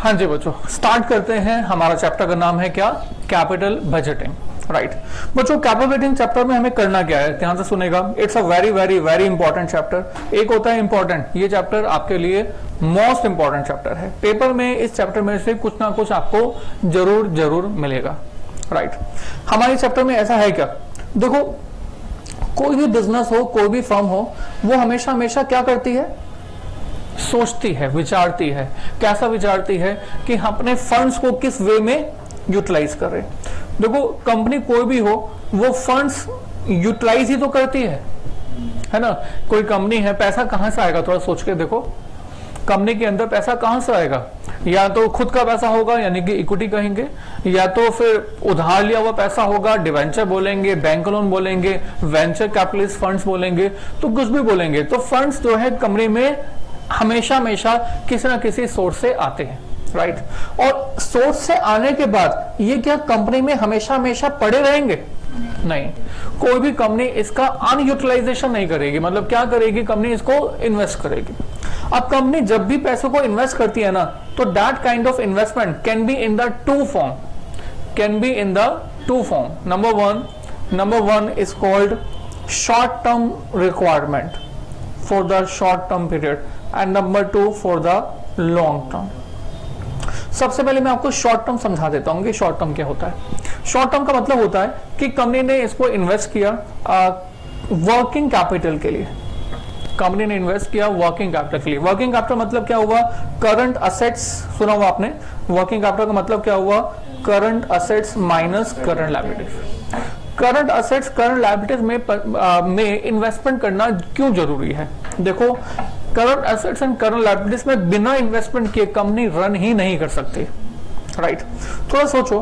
हाँ जी बच्चों, स्टार्ट करते हैं। हमारा चैप्टर का नाम है क्या? Capital budgeting. राइट बच्चों, कैपिटल बजटिंग चैप्टर में हमें करना क्या है, ध्यान से सुनेगा। It's a very very very important chapter. एक होता है इंपॉर्टेंट, ये चैप्टर आपके लिए मोस्ट इंपॉर्टेंट चैप्टर है। पेपर में इस चैप्टर में से कुछ ना कुछ आपको जरूर जरूर मिलेगा। राइट, हमारे चैप्टर में ऐसा है क्या, देखो कोई भी बिजनेस हो, कोई भी फर्म हो, वो हमेशा हमेशा क्या करती है, सोचती है, विचारती है। कैसा विचारती है कि हम अपने फंड्स को किस वे में यूटिलाइज करें। देखो कंपनी कोई भी हो, वो फंड्स यूटिलाइज ही तो करती है ना। कोई कंपनी है, पैसा कहां से आएगा, थोड़ा सोच के देखो। कंपनी के अंदर पैसा कहां से आएगा? या तो खुद का पैसा होगा, यानी कि इक्विटी कहेंगे, या तो फिर उधार लिया हुआ पैसा होगा, डिवेंचर बोलेंगे, बैंक लोन बोलेंगे, वेंचर कैपिटलिस्ट फंड्स बोलेंगे, तो कुछ भी बोलेंगे। तो फंड्स जो है कंपनी में हमेशा हमेशा किसी ना किसी सोर्स से आते हैं। राइट, और सोर्स से आने के बाद ये क्या कंपनी में हमेशा हमेशा पड़े रहेंगे? नहीं, कोई भी कंपनी इसका अनयूटिलाइजेशन नहीं करेगी। मतलब क्या करेगी कंपनी? इसको इन्वेस्ट करेगी। अब कंपनी जब भी पैसों को इन्वेस्ट करती है ना, तो that kind of investment can be in the two form, can be in the two form. Number one is called short term requirement for the short term period and number two for the long term. सबसे पहले मैं आपको short term समझा देता हूं कि short term क्या होता है। शॉर्ट टर्म का मतलब होता है कि कंपनी ने इसको इन्वेस्ट किया वर्किंग कैपिटल के लिए। कंपनी ने इन्वेस्ट किया वर्किंग कैपिटल के लिए। वर्किंग कैपिटल मतलब क्या हुआ? Current assets. सुना हुआ आपने? वर्किंग कैपिटल का मतलब क्या हुआ? Current assets minus current liabilities. Current assets current liabilities में इन्वेस्टमेंट करना क्यों जरूरी है? देखो, current assets and current liabilities में बिना इन्वेस्टमेंट किए कंपनी रन ही नहीं कर सकती। राइट, थोड़ा सोचो,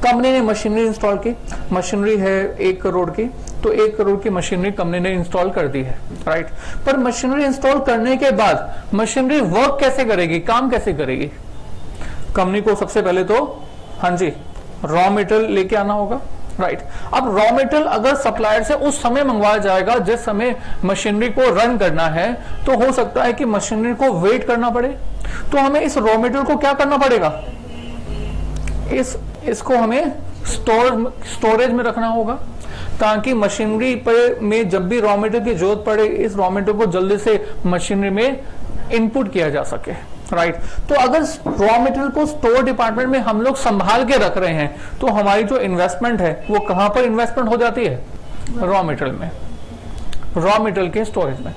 कंपनी ने मशीनरी इंस्टॉल की, मशीनरी है 1 करोड़ की, तो 1 करोड़ की मशीनरी कंपनी ने इंस्टॉल कर दी है। राइट, पर मशीनरी इंस्टॉल करने के बाद मशीनरी वर्क कैसे करेगी, काम कैसे करेगी? कंपनी को सबसे पहले तो हाँ जी रॉ मटेरियल लेके आना होगा। राइट, अब रॉ मटेरियल अगर सप्लायर से उस समय मंगवाया जाएगा जिस समय मशीनरी को रन करना है, तो हो सकता है कि मशीनरी को वेट करना पड़े। तो हमें इस रॉ मटेरियल को क्या करना पड़ेगा? इसको हमें स्टोरेज में रखना होगा, ताकि मशीनरी पर में जब भी रॉ मटेरियल की जरूरत पड़े, इस रॉ मटेरियल को जल्दी से मशीनरी में इनपुट किया जा सके। राइट, तो अगर रॉ मटेरियल को स्टोर डिपार्टमेंट में हम लोग संभाल के रख रहे हैं, तो हमारी जो इन्वेस्टमेंट है वो कहां पर इन्वेस्टमेंट हो जाती है? रॉ मटेरियल में, रॉ मटेरियल के स्टोरेज में।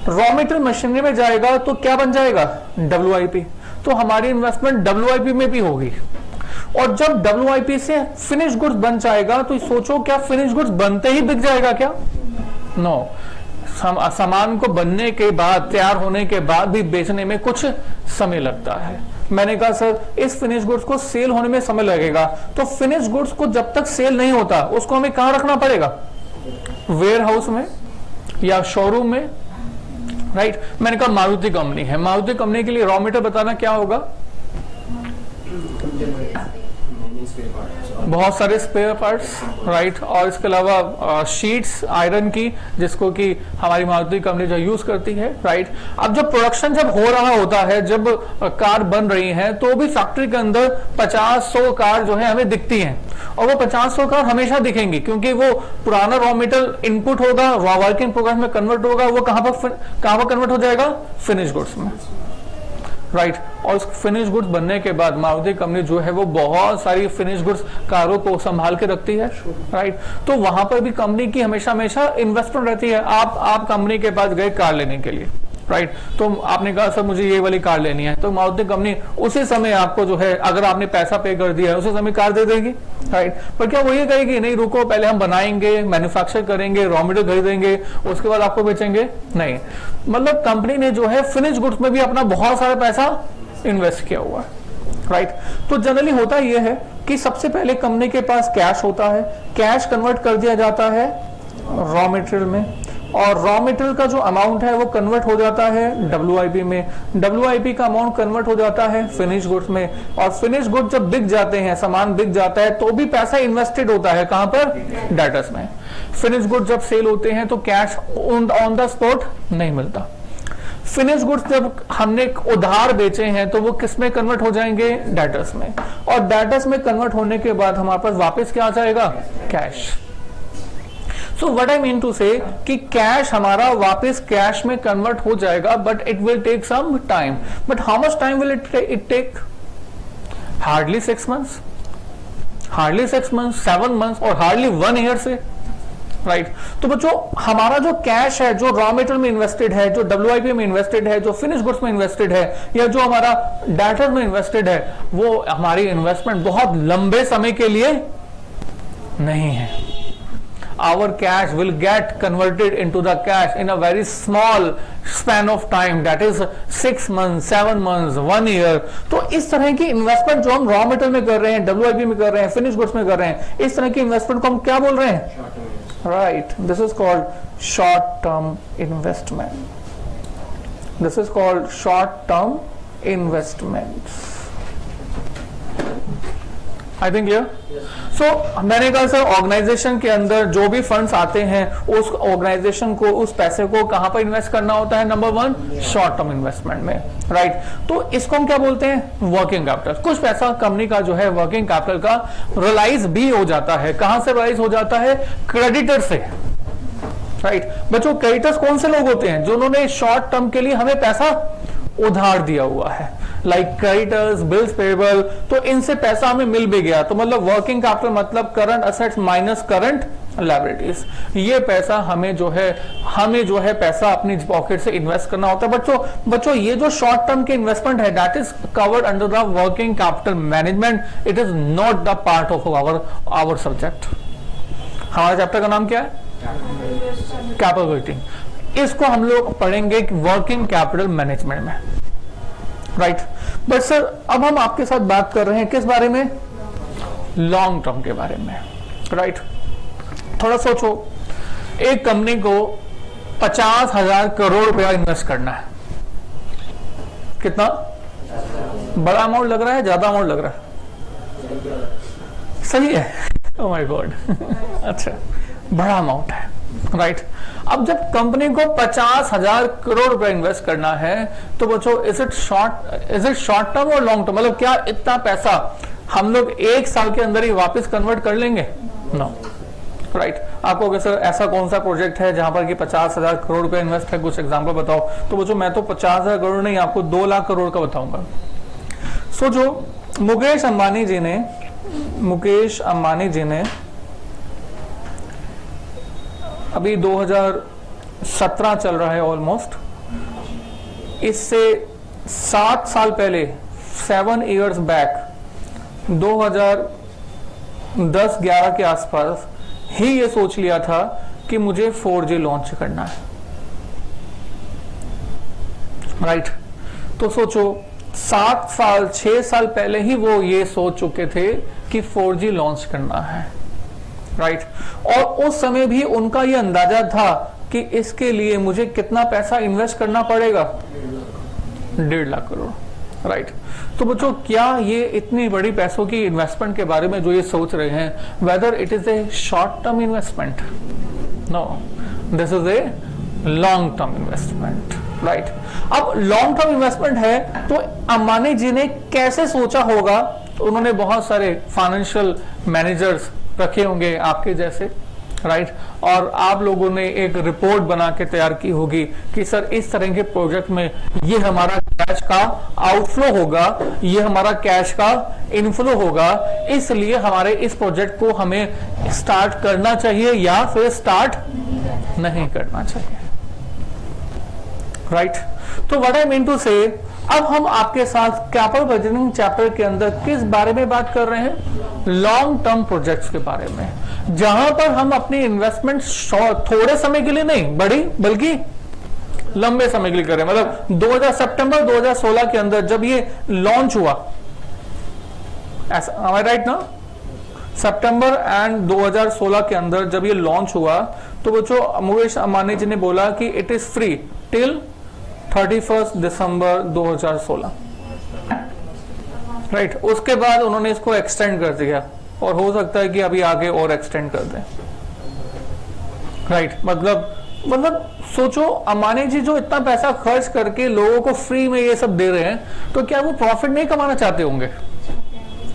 रॉ मटेरियल मशीनरी में जाएगा तो क्या बन जाएगा? WIP। तो हमारी इन्वेस्टमेंट WIP में भी होगी। और जब WIP से फिनिश गुड्स बन जाएगा, तो सोचो क्या फिनिश गुड्स बनते ही बिक जाएगा क्या? नो, सामान को बनने के बाद, तैयार होने के बाद भी बेचने में कुछ समय लगता है। मैंने कहा सर इस फिनिश गुड्स को सेल होने में समय लगेगा, तो फिनिश गुड्स को जब तक सेल नहीं होता उसको हमें कहां रखना पड़ेगा? वेयर हाउस में या शोरूम में। राइट, मैंने कहा मारुति कंपनी है, मारुति कंपनी के लिए रॉ मटेरियल बताना क्या होगा? बहुत सारे स्पेयर पार्ट्स। राइट, और इसके अलावा शीट्स आयरन की, जिसको कि हमारी मारुति कंपनी जो यूज करती है। राइट, अब जब प्रोडक्शन जब हो रहा होता है, जब कार बन रही है, तो भी फैक्ट्री के अंदर 50-100 कार जो है हमें दिखती हैं, और वो 50-100 कार हमेशा दिखेंगी, क्योंकि वो पुराना रॉ मटेरियल इनपुट होगा, वर्क इन प्रोग्रेस में कन्वर्ट होगा, वो कहां पर कन्वर्ट हो जाएगा? फिनिश गुड्स में। राइट, और फिनिश गुड्स बनने के बाद मारुति कंपनी जो है वो बहुत सारी फिनिश गुड्स कारों को संभाल के रखती है। राइट, तो वहां पर भी कंपनी की हमेशा हमेशा इन्वेस्टमेंट रहती है। आप कंपनी के पास गए कार लेने के लिए। राइट, तो आपने कहा सर मुझे ये वाली कार लेनी है, तो मारुति कंपनी उसी समय आपको जो है, अगर आपने पैसा पे कर दिया है, उसी समय कार दे देगी। राइट, पर क्या वो ये कहेगी नहीं रुको पहले हम बनाएंगे, मैन्युफैक्चर करेंगे, रॉ मटेरियल खरीदेंगे, उसके बाद आपको बेचेंगे? नहीं, मतलब कंपनी ने जो है फिनिश गुड्स में भी अपना बहुत सारा पैसा इन्वेस्ट किया हुआ है। राइट, तो जनरली होता यह है कि सबसे पहले कंपनी के पास कैश होता है, कैश कन्वर्ट कर दिया जाता है रॉ मटेरियल में, और रॉ मटेरियल का जो अमाउंट है वो कन्वर्ट हो जाता है WIP में, WIP का अमाउंट कन्वर्ट हो जाता है फिनिश गुड्स में, और फिनिश गुड्स जब बिक जाते हैं, सामान बिक जाता है, तो भी पैसा इन्वेस्टेड होता है कहां पर? डेटर्स में। फिनिश गुड्स जब सेल होते हैं तो कैश ऑन द स्पॉट नहीं मिलता। फिनिश गुड्स जब हमने उधार बेचे हैं तो वो किस में कन्वर्ट हो जाएंगे, डेटर्स में, और डेटर्स में कन्वर्ट होने के बाद हमारे पास वापस क्या आ जाएगा, cash. So what I mean to say कि कैश हमारा वापस कैश में कन्वर्ट हो जाएगा, but it will take some time. But how much time will it take? Hardly 6 months, hardly 6 months, 7 months और हार्डली 1 year से, राइट। तो बच्चों हमारा जो कैश है, जो रॉ मेटेरियल में इन्वेस्टेड है, जो WIP में इन्वेस्टेड है, जो फिनिश गुड्स में इन्वेस्टेड है, या जो हमारा डेटर में इन्वेस्टेड है, वो हमारी इन्वेस्टमेंट बहुत लंबे समय के लिए नहीं है। Our cash will get converted into the cash in a very small span of time, that is 6 months, 7 months, 1 year। तो इस तरह की इन्वेस्टमेंट जो हम रॉ मेटेरियल में कर रहे हैं, WIP में कर रहे हैं, फिनिश गुड्स में कर रहे हैं, इस तरह की इन्वेस्टमेंट को हम क्या बोल रहे हैं, right, this is called short term investment. This is called short term investment. I think clear? So मैंने कहा सर ऑर्गेनाइजेशन के अंदर जो भी फंड्स आते हैं उस ऑर्गेनाइजेशन को, उस पैसे को कहां पर इन्वेस्ट करना होता है, नंबर 1 शॉर्ट टर्म इन्वेस्टमेंट में, राइट। तो इसको हम क्या बोलते हैं, वर्किंग कैपिटल। कुछ पैसा कंपनी का जो है वर्किंग कैपिटल का रिलाइज भी हो जाता है। कहां से रिलाइज हो जाता है, क्रेडिटर से, राइट। बच्चों क्रेडिटर्स कौन से लोग होते हैं, जिन्होंने शॉर्ट टर्म के लिए हमें पैसा उधार दिया हुआ है, लाइक क्रेडिटर्स, बिल्स पेबल। तो इनसे पैसा हमें मिल भी गया, तो मतलब वर्किंग कैपिटल मतलब current assets minus current liabilities. ये पैसा हमें जो है पैसा अपनी पॉकेट से इन्वेस्ट करना होता है। बच्चों ये जो शॉर्ट टर्म के इन्वेस्टमेंट है, that is covered under the working capital management. It is not the part of our subject. हमारे चैप्टर का नाम क्या है, कैपेबिलिटी। इसको हम लोग पढ़ेंगे वर्किंग कैपिटल मैनेजमेंट में, राइट। बट सर अब हम आपके साथ बात कर रहे हैं किस बारे में, लॉन्ग टर्म के बारे में, राइट। थोड़ा सोचो, एक कंपनी को 50,000 करोड़ रुपया इन्वेस्ट करना है। कितना बड़ा अमाउंट लग रहा है, ज्यादा अमाउंट लग रहा है? सही है, ओह माय गॉड। अच्छा, बड़ा अमाउंट है, राइट। अब जब कंपनी को 50,000 करोड़ रुपए इन्वेस्ट करना है तो बच्चों इज इट शॉर्ट टर्म और लॉन्ग टर्म? मतलब क्या इतना पैसा हम लोग 1 साल के अंदर ही वापस कन्वर्ट कर लेंगे? No, right. आपको अगर सर ऐसा कौन सा प्रोजेक्ट है जहां पर कि 50,000 करोड़ रुपए इन्वेस्ट है, कुछ एग्जांपल बताओ। तो बच्चों मैं तो 50,000 करोड़ नहीं, आपको 2 लाख करोड़ का बताऊंगा। सो जो मुकेश अंबानी जी ने अभी 2017 चल रहा है ऑलमोस्ट, इससे 7 साल पहले, 7 years बैक, 2010-11 के आसपास ही ये सोच लिया था कि मुझे 4G लॉन्च करना है, राइट। तो सोचो 6 साल पहले ही वो ये सोच चुके थे कि 4G लॉन्च करना है, राइट। और उस समय भी उनका ये अंदाजा था कि इसके लिए मुझे कितना पैसा इन्वेस्ट करना पड़ेगा, 1.5 लाख करोड़, राइट। तो बच्चों क्या ये इतनी बड़ी पैसों की इन्वेस्टमेंट के बारे में जो ये सोच रहे हैं, whether it is a short term investment? No, this is a long term investment, right. अब लॉन्ग टर्म इन्वेस्टमेंट है तो अंबानी जी ने कैसे सोचा होगा? तो उन्होंने बहुत सारे फाइनेंशियल मैनेजर्स रखे होंगे आपके जैसे, राइट। और आप लोगों ने एक रिपोर्ट बना के तैयार की होगी कि सर इस तरह के प्रोजेक्ट में ये हमारा कैश का आउटफ्लो होगा, ये हमारा कैश का इनफ्लो होगा, इसलिए हमारे इस प्रोजेक्ट को हमें स्टार्ट करना चाहिए या फिर स्टार्ट नहीं करना चाहिए, राइट। तो व्हाट आई मीन टू से, अब हम आपके साथ कैपिटल बजटिंग चैप्टर के अंदर किस बारे में बात कर रहे हैं, लॉन्ग टर्म प्रोजेक्ट्स के बारे में, जहां पर हम अपनी इन्वेस्टमेंट थोड़े समय के लिए नहीं बल्कि लंबे समय के लिए कर रहे हैं। मतलब सितंबर 2016 के अंदर जब ये लॉन्च हुआ, ऐसा am I right ना, सितंबर एंड 2016 के अंदर जब ये लॉन्च हुआ तो बच्चों मुकेश अंबानी जी ने बोला कि it is free till 31 December 2016, right. उसके बाद उन्होंने इसको एक्सटेंड कर दिया और हो सकता है कि अभी आगे और एक्सटेंड कर दें, राइट। मतलब मतलब सोचो, अंबानी जी जो इतना पैसा खर्च करके लोगों को फ्री में ये सब दे रहे हैं, तो क्या वो प्रॉफिट नहीं कमाना चाहते होंगे?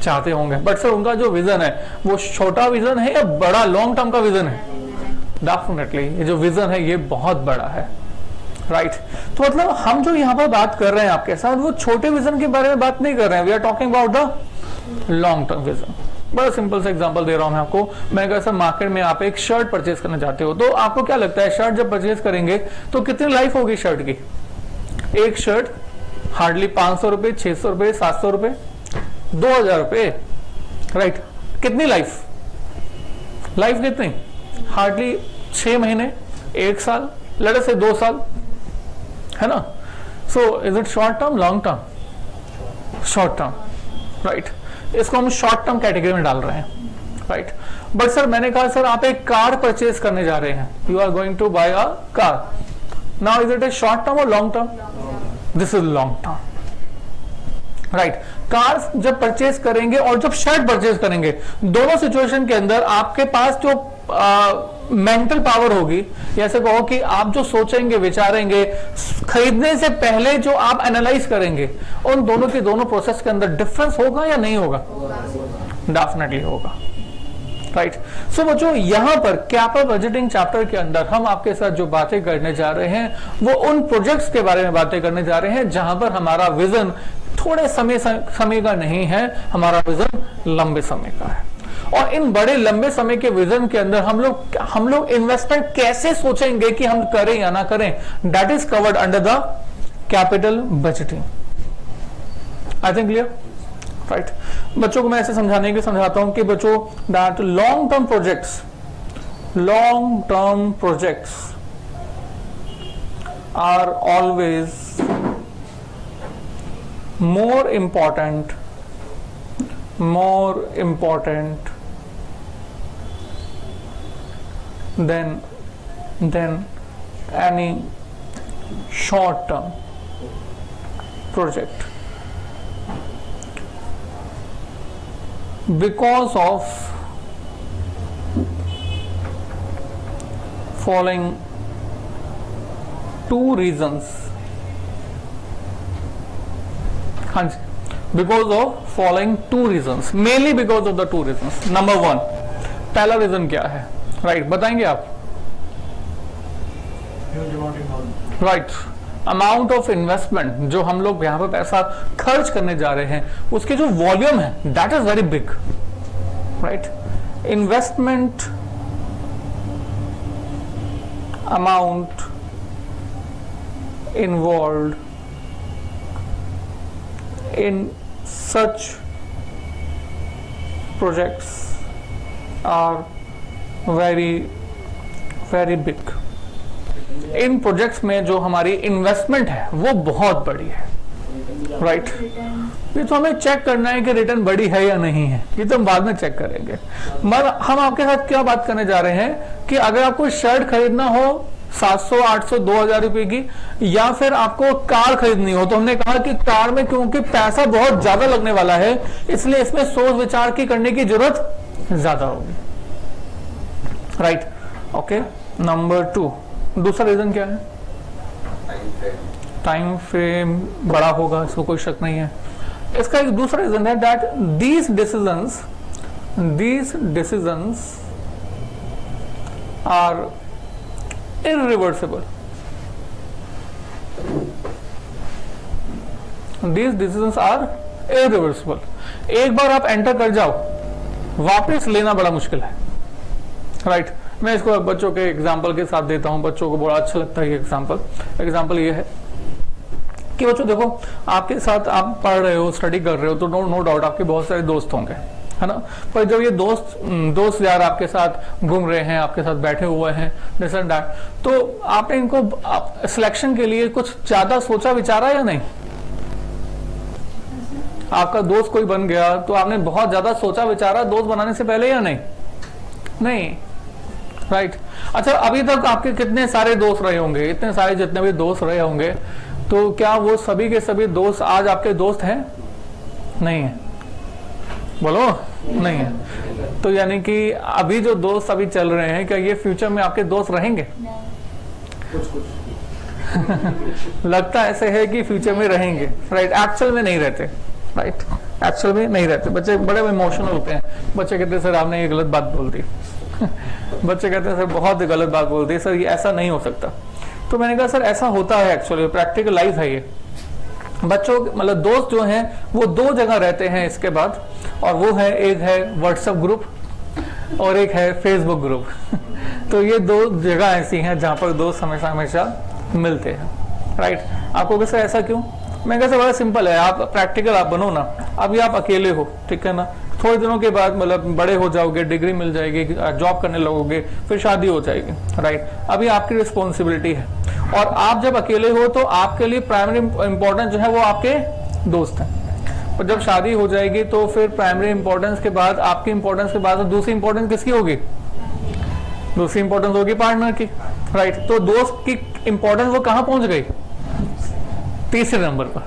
चाहते होंगे, बट सर उनका जो विजन है वो छोटा विजन है या बड़ा लॉन्ग टर्म का विजन है? डेफिनेटली ये जो विजन है ये बहुत बड़ा है, राइट। तो मतलब हम जो यहाँ पर बात कर रहे हैं आपके साथ, वो छोटे विजन के बारे में बात नहीं कर रहे हैं, we are talking about the long term vision. बड़ा सिंपल सा एग्जांपल दे रहा हूं मैं आपको। मैं अगर सर मार्केट में आप एक शर्ट परचेज करना चाहते हो, तो आपको क्या लगता है शर्ट जब परचेज करेंगे तो कितनी लाइफ होगी शर्ट की? एक शर्ट हार्डली 500 रुपए, 600 रुपए, 700 रुपए, 2000 रुपए, राइट। कितनी लाइफ? लाइफ कितनी? हार्डली 6 महीने, 1 साल, लेट्स से 2 साल, है ना। So is it short term, long term? Short term, right. इसको हम शॉर्ट टर्म कैटेगरी में डाल रहे हैं, राइट। बट सर मैंने कहा सर आप एक कार परचेज करने जा रहे हैं, you are going to buy a car, now is it a short term और long term? This is long term, right. Car जब परचेज करेंगे और जब शर्ट परचेज करेंगे, दोनों सिचुएशन के अंदर आपके पास जो मेंटल पावर होगी, ऐसे कहो कि आप जो सोचेंगे, विचारेंगे, खरीदने से पहले जो आप एनालाइज करेंगे, उन दोनों के दोनों प्रोसेस के अंदर डिफरेंस होगा या नहीं होगा? डेफिनेटली होगा, राइट। सो बच्चों यहां पर कैपेबल बजटिंग चैप्टर के अंदर हम आपके साथ जो बातें करने जा रहे हैं, वो उन प्रोजेक्ट्स के बारे में बातें करने जा रहे हैं जहां पर हमारा विजन थोड़े समय का नहीं है, हमारा विजन लंबे समय का है। और इन बड़े लंबे समय के विजन के अंदर हम लोग इन्वेस्टमेंट कैसे सोचेंगे कि हम करें या ना करें, that is covered under the capital budgeting. I think clear, right. बच्चों को मैं ऐसे समझाता हूं कि बच्चों that long term projects are always more important than any short term project, because of following 2 reasons। हाँ जी, because of following 2 reasons, mainly because of the 2 reasons. Number 1, पहला रीजन क्या है, राइट, बताएंगे आप? राइट, अमाउंट ऑफ इन्वेस्टमेंट जो हम लोग यहां पर पैसा खर्च करने जा रहे हैं, उसके जो वॉल्यूम है that is very big, right. Investment amount involved in such projects are very big। In projects में जो हमारी इन्वेस्टमेंट है वो बहुत बड़ी है, राइट। ये तो हमें चेक करना है कि रिटर्न बड़ी है या नहीं है, ये तो हम बाद में चेक करेंगे। मगर हम आपके साथ क्या बात करने जा रहे हैं कि अगर आपको शर्ट खरीदना हो 700, 800, 2000 रुपए की, या फिर आपको कार खरीदनी हो, तो हमने कहा कि कार में क्योंकि पैसा बहुत ज्यादा लगने वाला है, इसलिए इसमें सोच विचार की करने की जरूरत ज्यादा होगी, राइट। ओके, नंबर 2, दूसरा रीजन क्या है? टाइम फ्रेम बड़ा होगा, इसको कोई शक नहीं है। इसका एक दूसरा रीजन है that these decisions are irreversible। These decisions are irreversible। एक बार आप एंटर कर जाओ, वापस लेना बड़ा मुश्किल है, राइट। मैं इसको बच्चों के एग्जाम्पल के साथ देता हूं, बच्चों को बड़ा अच्छा लगता है ये एग्जाम्पल ये है कि बच्चों देखो, आपके साथ आप पढ़ रहे हो, स्टडी कर रहे हो, तो नो डाउट आपके बहुत सारे दोस्त होंगे, है ना। पर जब ये दोस्त यार आपके साथ घूम रहे हैं, आपके साथ बैठे हुए हैं, दिस एंड दैट, तो आपने इनको सिलेक्शन के लिए कुछ ज्यादा सोचा विचारा या नहीं? आपका दोस्त कोई बन गया तो आपने बहुत ज्यादा सोचा विचारा दोस्त बनाने से पहले या नहीं, राइट। अच्छा, अभी तक आपके कितने सारे दोस्त रहे होंगे, इतने सारे जितने भी दोस्त रहे होंगे, तो क्या वो सभी के सभी दोस्त आज आपके दोस्त हैं? नहीं है, बोलो, नहीं है। तो यानी कि अभी जो दोस्त अभी चल रहे हैं, क्या ये फ्यूचर में आपके दोस्त रहेंगे? लगता ऐसे है कि फ्यूचर में रहेंगे, राइट, एक्चुअल में नहीं रहते, राइट, एक्चुअल में नहीं रहते। बच्चे बड़े इमोशनल होते हैं, बच्चे कहते हैं सर आपने ये गलत बात बोल दी बच्चे कहते हैं सर बहुत गलत बात बोल दी सर, ये ऐसा नहीं हो सकता। तो मैंने कहा सर ऐसा होता है, एक्चुअली प्रैक्टिकल लाइफ है ये। बच्चों मतलब दोस्त जो हैं वो दो जगह रहते हैं इसके बाद, और वो है, एक है व्हाट्सएप ग्रुप और एक है फेसबुक ग्रुप तो ये दो जगह ऐसी हैं जहां पर दोस्त हमेशा हमेशा मिलते हैं, राइट। आपको कैसे ऐसा क्यों? मैं कैसे, बड़ा सिंपल है, आप प्रैक्टिकल आप बनो ना। अभी आप अकेले हो, ठीक है ना, थोड़े दिनों के बाद मतलब बड़े हो जाओगे, डिग्री मिल जाएगी, जॉब करने लगोगे, फिर शादी हो जाएगी, राइट। अभी आपकी रिस्पॉन्सिबिलिटी है, और आप जब अकेले हो तो आपके लिए प्राइमरी इंपॉर्टेंस जो है वो आपके दोस्त हैं। और जब शादी हो जाएगी तो फिर प्राइमरी इंपॉर्टेंस के बाद, आपकी इंपॉर्टेंस के बाद दूसरी इंपॉर्टेंस किसकी होगी? दूसरी इंपॉर्टेंस होगी पार्टनर की, राइट। तो दोस्त की इंपॉर्टेंस वो कहां पहुंच गई? तीसरे नंबर पर,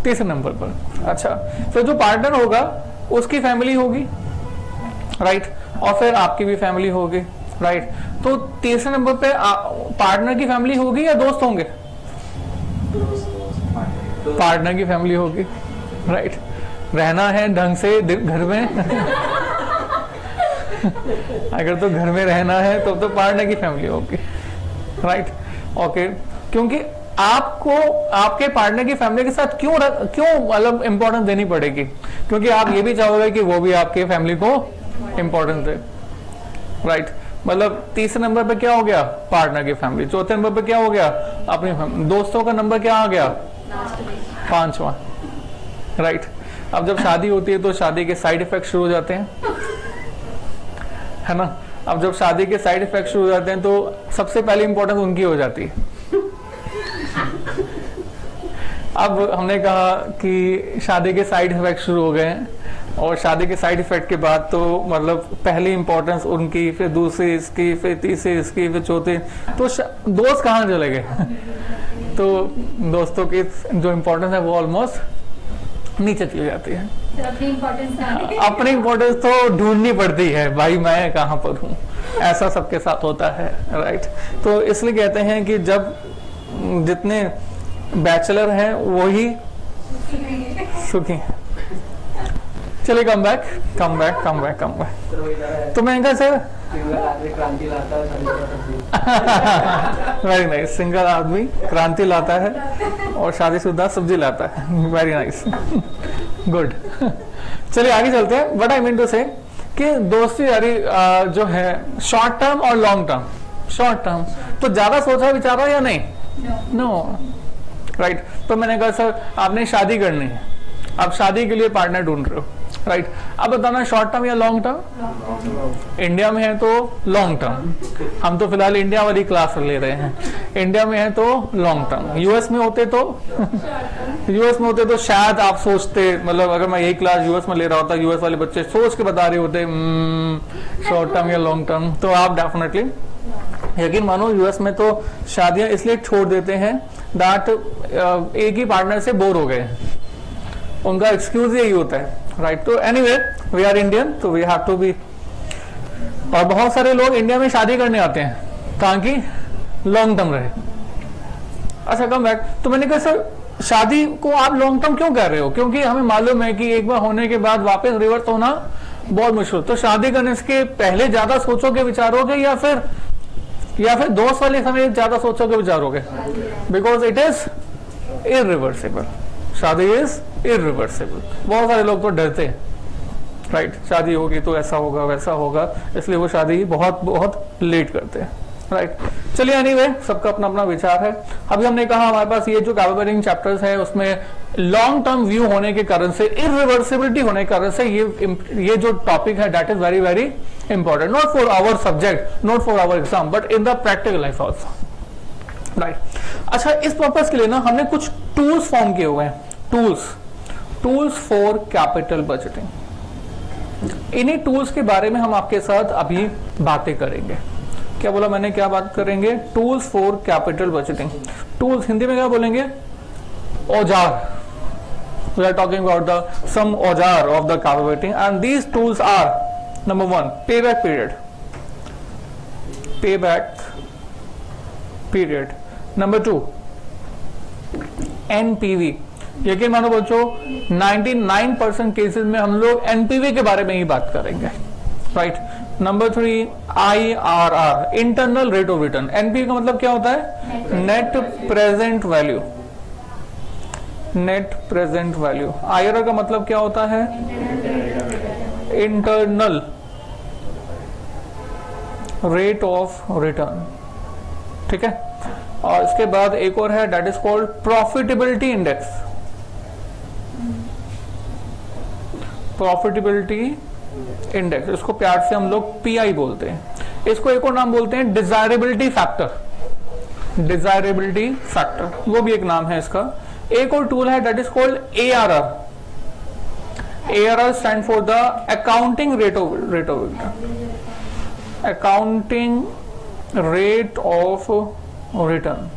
तीसरे नंबर पर। अच्छा, फिर जो पार्टनर होगा उसकी फैमिली होगी, राइट, और फिर आपकी भी फैमिली होगी, राइट। तो तीसरे नंबर पे पार्टनर की फैमिली होगी या दोस्त होंगे? पार्टनर की फैमिली होगी, राइट। रहना है ढंग से घर में अगर तो घर में रहना है तो पार्टनर की फैमिली होगी, राइट, ओके। क्योंकि आपको आपके पार्टनर की फैमिली के साथ क्यों मतलब इंपॉर्टेंस देनी पड़ेगी? क्योंकि आप ये भी चाहोगे कि वो भी आपके फैमिली को इंपॉर्टेंस दे, राइट। मतलब तीसरे नंबर पे क्या हो गया? पार्टनर की फैमिली। चौथे नंबर पे क्या हो गया? अपनी फैमिली। दोस्तों का नंबर क्या आ गया? पांचवा, राइट। अब जब शादी होती है तो शादी के साइड इफेक्ट शुरू हो जाते हैं, है ना। अब जब शादी के साइड इफेक्ट शुरू हो जाते हैं तो सबसे पहले इंपॉर्टेंस उनकी हो जाती है। अब हमने कहा कि शादी के साइड इफेक्ट शुरू हो गए हैं, और शादी के साइड इफेक्ट के बाद तो मतलब पहली इंपॉर्टेंस उनकी, फिर दूसरी इसकी, फिर तीसरी इसकी, फिर चौथी, तो दोस्त कहाँ चले गए तो दोस्तों की जो इंपॉर्टेंस है वो ऑलमोस्ट नीचे चली जाती है। अपनी इंपॉर्टेंस तो ढूंढनी पड़ती है, भाई मैं कहाँ पर हूँ, ऐसा सबके साथ होता है, राइट। तो इसलिए कहते हैं कि जब जितने बैचलर हैं वही सुखी हैं। चलिए कम बैक। तो मैं कहा सर वेरी नाइस, सिंगल आदमी क्रांति लाता है और शादीशुदा सब्जी लाता है, वेरी नाइस, गुड। चलिए आगे चलते हैं। What I mean to say कि दोस्ती यारी जो है शॉर्ट टर्म और लॉन्ग टर्म। शॉर्ट टर्म तो ज्यादा सोचा विचारा या नहीं? No, right. तो मैंने कहा सर आपने शादी करनी है, आप शादी के लिए पार्टनर ढूंढ रहे हो, राइट। अब बताना शॉर्ट टर्म या लॉन्ग टर्म? इंडिया में है तो लॉन्ग टर्म, हम तो फिलहाल इंडिया वाली क्लास ले रहे हैं। इंडिया में है तो लॉन्ग टर्म, यूएस में होते तो शायद आप सोचते, मतलब अगर मैं यही क्लास यूएस में ले रहा होता, यूएस वाले बच्चे सोच के बता रहे होते शॉर्ट टर्म या लॉन्ग टर्म, तो आप डेफिनेटली यकीन मानो यूएस में तो शादियां इसलिए छोड़ देते हैं दैट एक ही पार्टनर से बोर हो गए, उनका एक्सक्यूज यही होता है, राइट। तो एनीवे वी आर इंडियन तो वी हैव टू बी। और बहुत सारे लोग इंडिया में शादी करने आते हैं ताकि लॉन्ग टर्म रहे। अच्छा कम बैक। तो मैंने कहा सर शादी को आप लॉन्ग टर्म क्यों कर रहे हो? क्योंकि हमें मालूम है कि एक बार होने के बाद वापस रिवर्स होना बहुत मुश्किल। तो शादी करने के पहले ज्यादा सोचोगे विचारोगे या फिर दोस्त वाले समय ज्यादा सोचोगे विचारोगे? बिकॉज इट इज इरिवर्सिबल, शादी इज इरिवर्सिबल। बहुत सारे लोग तो डरते हैं, राइट, शादी होगी तो ऐसा होगा वैसा होगा, इसलिए वो शादी बहुत बहुत लेट करते हैं, राइट। चलिए एनीवे सबका अपना अपना विचार है। अभी हमने कहा हमारे पास ये जो कैपेबिलिटी चैप्टर्स है उसमें लॉन्ग टर्म व्यू होने के कारण से, इरिवर्सिबिलिटी होने के कारण से ये जो टॉपिक है that is very very important, not for our subject, not for our exam, but in the practical life also, right. अच्छा इस पर्पस के लिए ना हमने कुछ टूल्स फॉर्म किए हुए हैं, टूल्स फॉर कैपिटल बजटिंग। इन्हीं टूल्स के बारे में हम आपके साथ अभी बातें करेंगे। क्या बोला मैंने, क्या बात करेंगे? Tools for capital budgeting. Tools Hindi में क्या बोलेंगे? औजार। We are talking about some औजार of the capability and these tools are number 1 payback period, payback period. Number 2 NPV. यकीन मानो बच्चों 99% केसेस में हम लोग एनपीवी के बारे में ही बात करेंगे, right. Number 3 IRR, internal rate of return. NPV का मतलब क्या होता है? Net present value, net present value. IRR का मतलब क्या होता है? इंटरनल रेट ऑफ रिटर्न, ठीक है। और इसके बाद एक और है, that is called profitability index. Profitability index, इसको प्यार से हम लोग पीआई बोलते हैं। इसको एक और नाम बोलते हैं डिजायरेबिलिटी फैक्टर, डिजायरेबिलिटी फैक्टर, वो भी एक नाम है इसका। एक और टूल है, that is called ARR. ARR stand for the accounting rate of return, accounting rate of return.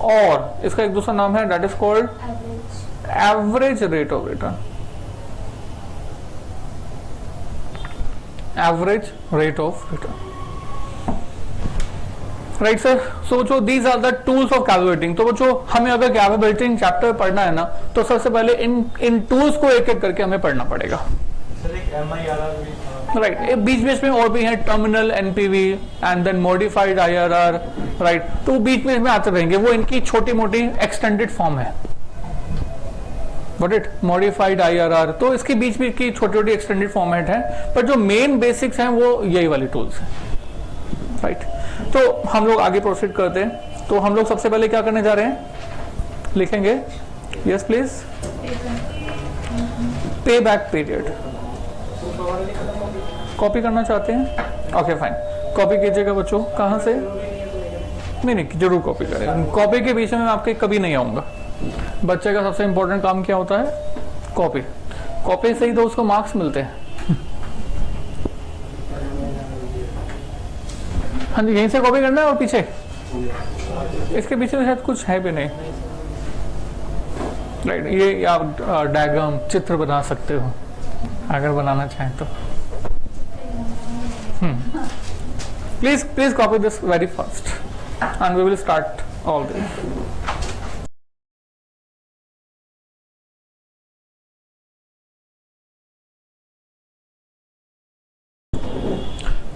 और इसका एक दूसरा नाम है, that is called average rate of return, average rate of return, right sir. So जो these are the tools of calculating. तो जो हमें अगर कैलकुलेटिंग चैप्टर पढ़ना है ना, तो सबसे पहले इन टूल्स को एक एक करके हमें पढ़ना पड़ेगा, राइट। बीच बीच में और भी है, terminal NPV and then modified IRR, right. तो बीच में आते रहेंगे, वो इनकी छोटी मोटी एक्सटेंडेड फॉर्म है, बट इट मॉडिफाइड आईआरआर। तो इसके बीच में की छोटी छोटी एक्सटेंडेड फॉर्मेट है, पर जो मेन बेसिक्स हैं वो यही वाली टूल्स हैं, राइट। तो हम लोग आगे प्रोसीड करते हैं। तो हम लोग सबसे पहले क्या करने जा रहे हैं, लिखेंगे, यस प्लीज, पे बैक पीरियड। कॉपी करना चाहते हैं? ओके फाइन, कॉपी कीजिएगा बच्चों। कहाँ से? नहीं, जरूर कॉपी करें। कॉपी के बीच में मैं आपके कभी नहीं आऊंगा। बच्चे का सबसे इंपॉर्टेंट काम क्या होता है? कॉपी। कॉपी से ही तो उसको मार्क्स मिलते हैं। हाँ जी, यहीं से कॉपी करना है। और पीछे, इसके पीछे शायद कुछ है भी नहीं, राइट। ये आप डायग्राम, चित्र बना सकते हो अगर बनाना चाहें तो। Please copy this very fast and we will start all this.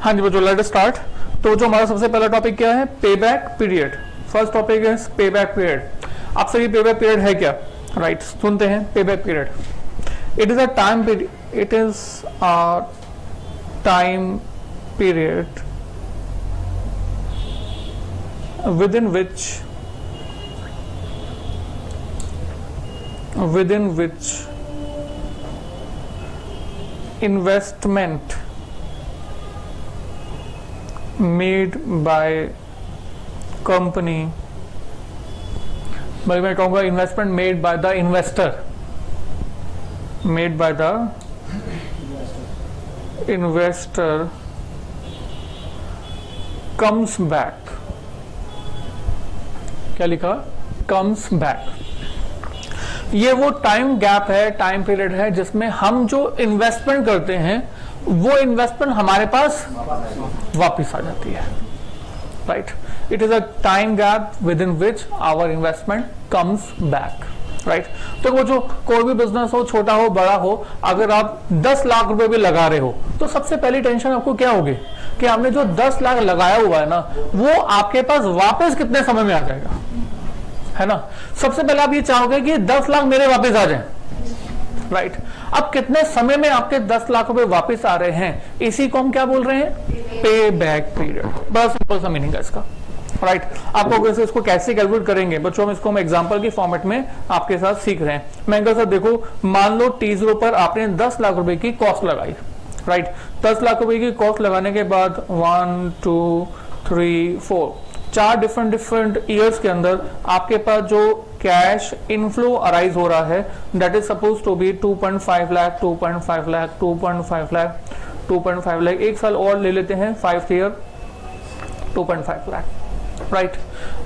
हाँ जी बच्चों, लेट अस स्टार्ट। तो जो हमारा सबसे पहला टॉपिक क्या है? पे बैक पीरियड। फर्स्ट टॉपिक है पे बैक पीरियड। आप सभी पे बैक पीरियड है क्या? राइट, सुनते हैं। पे back period, it is a time period, it is a time period within which investment made by company, मैं कहूँगा investment made by the investor, made by the investor comes back. क्या लिखा? Comes back. ये वो time gap है, time period है, जिसमें हम जो इन्वेस्टमेंट करते हैं वो इन्वेस्टमेंट हमारे पास वापस आ जाती है, right. It is a time gap within which our investment comes back, right. तो वो जो कोई भी बिजनेस हो, छोटा हो बड़ा हो, अगर आप 10 लाख रुपए भी लगा रहे हो, तो सबसे पहली टेंशन आपको क्या होगी कि आपने जो 10 लाख लगाया हुआ है ना, वो आपके पास वापस कितने समय में आ जाएगा, है ना। सबसे पहले आप ये चाहोगे कि 10 लाख मेरे वापस आ जाएं, राइट। अब कितने समय में आपके 10 लाख रुपए वापस आ रहे हैं, इसी को हम क्या बोल रहे हैं? पे बैक पीरियड। बड़ा सिंपल सा मीनिंग है इसका, राइट। आपको इसको कैसे कैलकुलेट करेंगे बच्चों, हम इसको एग्जांपल की फॉर्मेट में आपके साथ सीख रहे हैं। मैं सर देखो, मान लो T0 पर आपने 10 लाख रुपए की कॉस्ट लगाई, राइट। 10 लाख रुपए की कॉस्ट लगाने के बाद 1 2 3 4 4 डिफरेंट ईयर्स के अंदर आपके पास जो कैश इनफ्लो अराइज हो रहा है, that is suppose to be 2.5 lakh, 2.5 lakh, 2.5 lakh, 2.5 lakh. एक साल और ले लेते हैं, 5 ईयर, 2.5 लाख, राइट।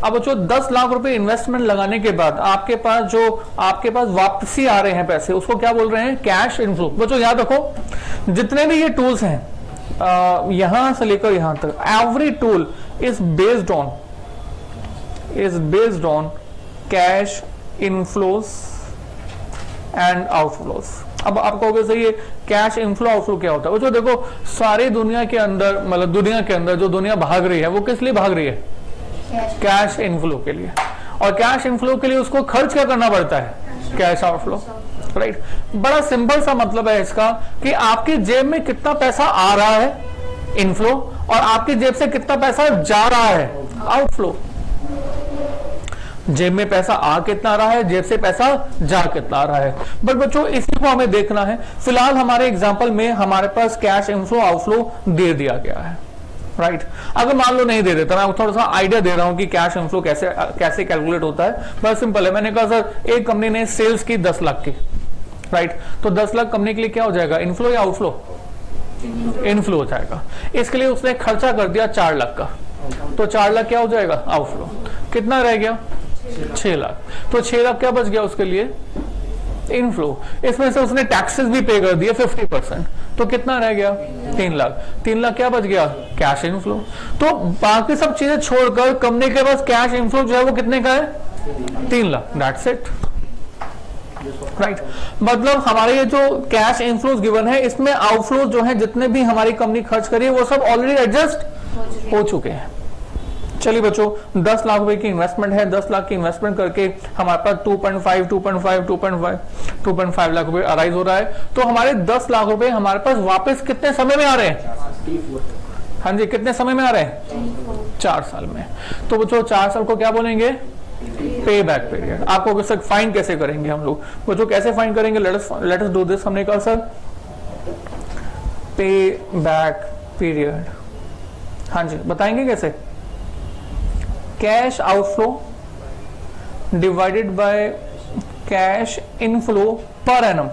अब बच्चों 10 लाख रुपए इन्वेस्टमेंट लगाने के बाद आपके पास वापसी आ रहे हैं पैसे, उसको क्या बोल रहे हैं? Cash inflow. बच्चों याद रखो, जितने भी ये टूल्स हैं, यहां से लेकर यहां तक, every tool is based on is based on cash inflows and outflows. अब आप कहोगे सही है, कैश इनफ्लो आउटफ्लो क्या होता है? वो जो देखो सारी दुनिया के अंदर, मतलब दुनिया के अंदर जो दुनिया भाग रही है वो किस लिए भाग रही है? कैश इनफ्लो के लिए। और कैश इनफ्लो के लिए उसको खर्च क्या करना पड़ता है? Cash outflow, right. बड़ा सिंपल सा मतलब है इसका कि आपकी जेब में कितना पैसा आ रहा है इनफ्लो, और आपकी जेब से कितना पैसा जा रहा है आउटफ्लो। जेब में पैसा आ कितना रहा है, जेब से पैसा जा कितना रहा है। बट बच्चों इसी को हमें देखना है। फिलहाल हमारे एग्जांपल में हमारे पास कैश इनफ्लो आउटफ्लो दे दिया गया है, राइट। अगर मान लो नहीं दे देता, मैं थोड़ा सा आइडिया दे रहा हूं कि कैश इनफ्लो कैसे कैलकुलेट होता है। बस सिंपल है, मैंने कहा सर एक कंपनी ने सेल्स की 10 लाख की, राइट। तो 10 लाख कंपनी के लिए क्या हो जाएगा, इनफ्लो या आउटफ्लो? इनफ्लो हो जाएगा। इसके लिए उसने खर्चा कर दिया 4 लाख का, तो 4 लाख क्या हो जाएगा, आउटफ्लो। कितना रह गया, 6 लाख। तो 6 लाख क्या बच गया उसके लिए, इनफ्लो। इसमें से उसने टैक्सेस भी पे कर दिए 50%, तो कितना रह गया, 3 लाख। 3 लाख क्या बच गया, कैश इनफ्लो। तो बाकी सब चीजें छोड़कर कंपनी के पास कैश इनफ्लो जो है वो कितने का है, 3 लाख। That's it, right. मतलब हमारे ये जो कैश इनफ्लोज गिवन है, इसमें आउटफ्लोज जो है जितने भी हमारी कंपनी खर्च करी है वो सब ऑलरेडी एडजस्ट हो चुके हैं। चलिए बच्चों, 10 लाख रुपए की इन्वेस्टमेंट है। 10 लाख की इन्वेस्टमेंट करके हमारे पास 2.5 लाख रुपए अराइज हो रहा है। तो हमारे 10 लाख रुपए हमारे पास वापस कितने समय में आ रहे हैं? हाँ जी, कितने समय में आ रहे हैं? 4 साल में। तो बच्चों 4 साल को क्या बोलेंगे, पे बैक पीरियड। आपको सर फाइंड कैसे करेंगे हम लोग? बच्चों कैसे फाइंड करेंगे, लेट अस डू दिस। हमने कहा सर पे बैक पीरियड, हाँ जी बताएंगे कैसे? Cash outflow divided by cash inflow per annum.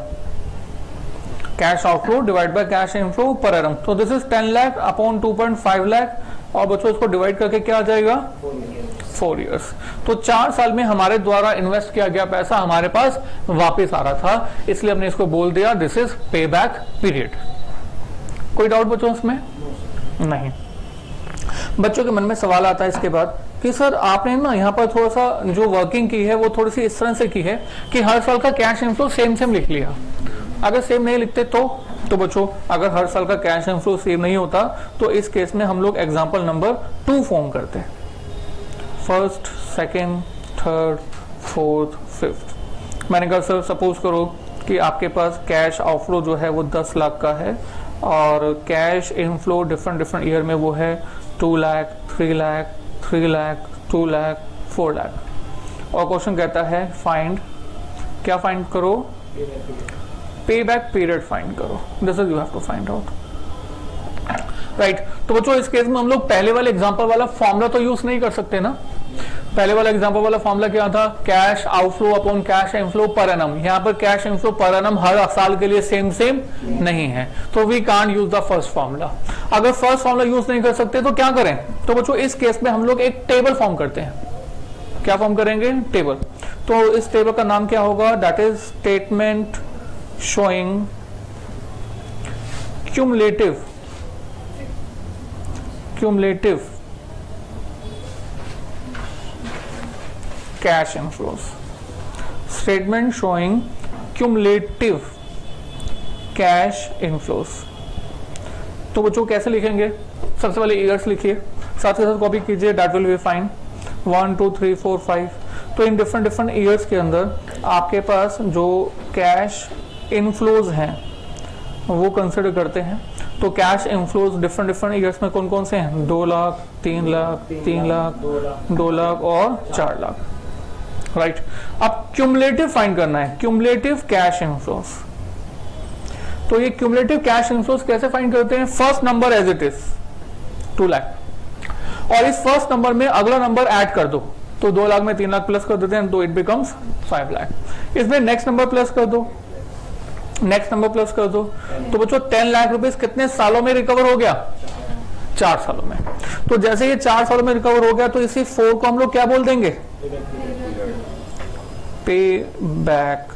Cash outflow divide by cash inflow per annum. तो this is 10 lakh upon 2.5 lakh, और बच्चों इसको डिवाइड करके क्या आ जाएगा, 4 इयर्स। तो 4 साल में हमारे द्वारा इन्वेस्ट किया गया पैसा हमारे पास वापस आ रहा था, इसलिए हमने इसको बोल दिया दिस इज पे बैक पीरियड। कोई डाउट बच्चों इसमें? नहीं। बच्चों के मन में सवाल आता है इसके बाद कि सर आपने ना यहाँ पर थोड़ा सा जो वर्किंग की है वो थोड़ी सी इस तरह से की है कि हर साल का कैश इनफ्लो सेम लिख लिया। अगर सेम नहीं लिखते तो बच्चों अगर हर साल का कैश इनफ्लो सेम नहीं होता तो इस केस में हम लोग एग्जांपल नंबर 2 फॉर्म करते हैं। First, second, third, fourth, fifth. मैंने कहा सर सपोज करो कि आपके पास कैश आउटफ्लो जो है वो 10 लाख का है और कैश इनफ्लो डिफरेंट ईयर में वो है 2 लाख, 3 लाख, 3 लाख, 2 लाख, 4 लाख। और क्वेश्चन कहता है फाइंड, क्या फाइंड करो, पे बैक पीरियड फाइंड करो। This is you have to find out, right. तो बच्चों इस केस में हम लोग पहले वाले एग्जांपल वाला फॉर्मूला तो यूज नहीं कर सकते ना। पहले वाला एग्जांपल वाला फॉर्मूला क्या था, cash outflow upon cash inflow per annum. यहाँ पर कैश इनफ्लो पर एनम हर साल के लिए सेम नहीं है, तो we can't use the first formula. अगर फर्स्ट फॉर्मूला यूज नहीं कर सकते तो क्या करें? तो बच्चों इस केस में हम लोग एक टेबल फॉर्म करते हैं। क्या फॉर्म करेंगे? टेबल। तो इस टेबल का नाम क्या होगा? That is statement showing cumulative cash inflows. Statement showing cumulative cash inflows. तो बच्चों कैसे लिखेंगे? सबसे पहले ईयर्स लिखिए, साथ के साथ कॉपी कीजिए, दैट विल बी फाइन। 1 2 3 4 5। तो इन डिफरेंट ईयर्स के अंदर आपके पास जो कैश इनफ्लोज हैं वो कंसिडर करते हैं। तो कैश इनफ्लोज डिफरेंट ईयर्स में कौन कौन से हैं? 2 लाख, 3 लाख, 3 लाख, 2 लाख और 4 लाख, राइट। अब क्यूमुलेटिव फाइंड करना है, क्यूमुलेटिव कैश इनफ्लोज। तो ये क्यूमुलेटिव कैश इनफ्लोज कैसे फाइंड करते हैं? First number as it is 2 lakh, और इस फर्स्ट नंबर में अगला नंबर ऐड कर दो। तो 2 लाख में 3 लाख प्लस कर देते हैं तो इट बिकम्स 5 लाख। इसमें नेक्स्ट नंबर प्लस कर दो, नेक्स्ट नंबर प्लस कर दो। तो बच्चों 10 लाख रुपए कितने सालों में रिकवर हो गया? 4 सालों में। तो जैसे ये 4 सालों में रिकवर हो गया तो इसी 4 को हम लोग क्या बोल देंगे? पे बैक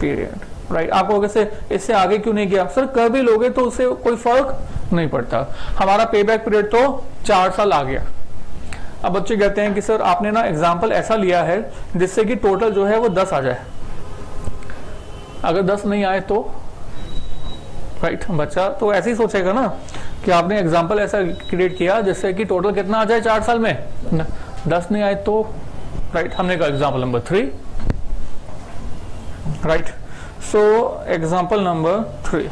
पीरियड, राइट। आपको कैसे इससे आगे क्यों नहीं गया? सर कर भी लोगे तो उससे कोई फर्क नहीं पड़ता। हमारा पे बैक पीरियड तो 4 साल आ गया, अब बच्चे कहते हैं कि सर आपने ना एग्जाम्पल ऐसा लिया है जिससे कि टोटल जो है वो 10 आ जाए, अगर 10 नहीं आए तो राइट बच्चा तो ऐसे ही सोचेगा ना कि आपने एग्जाम्पल ऐसा क्रिएट किया जिससे कि टोटल कितना आ जाए 4 साल में, 10 नहीं आए तो राइट। हमने कहा example number 3 right. So example number 3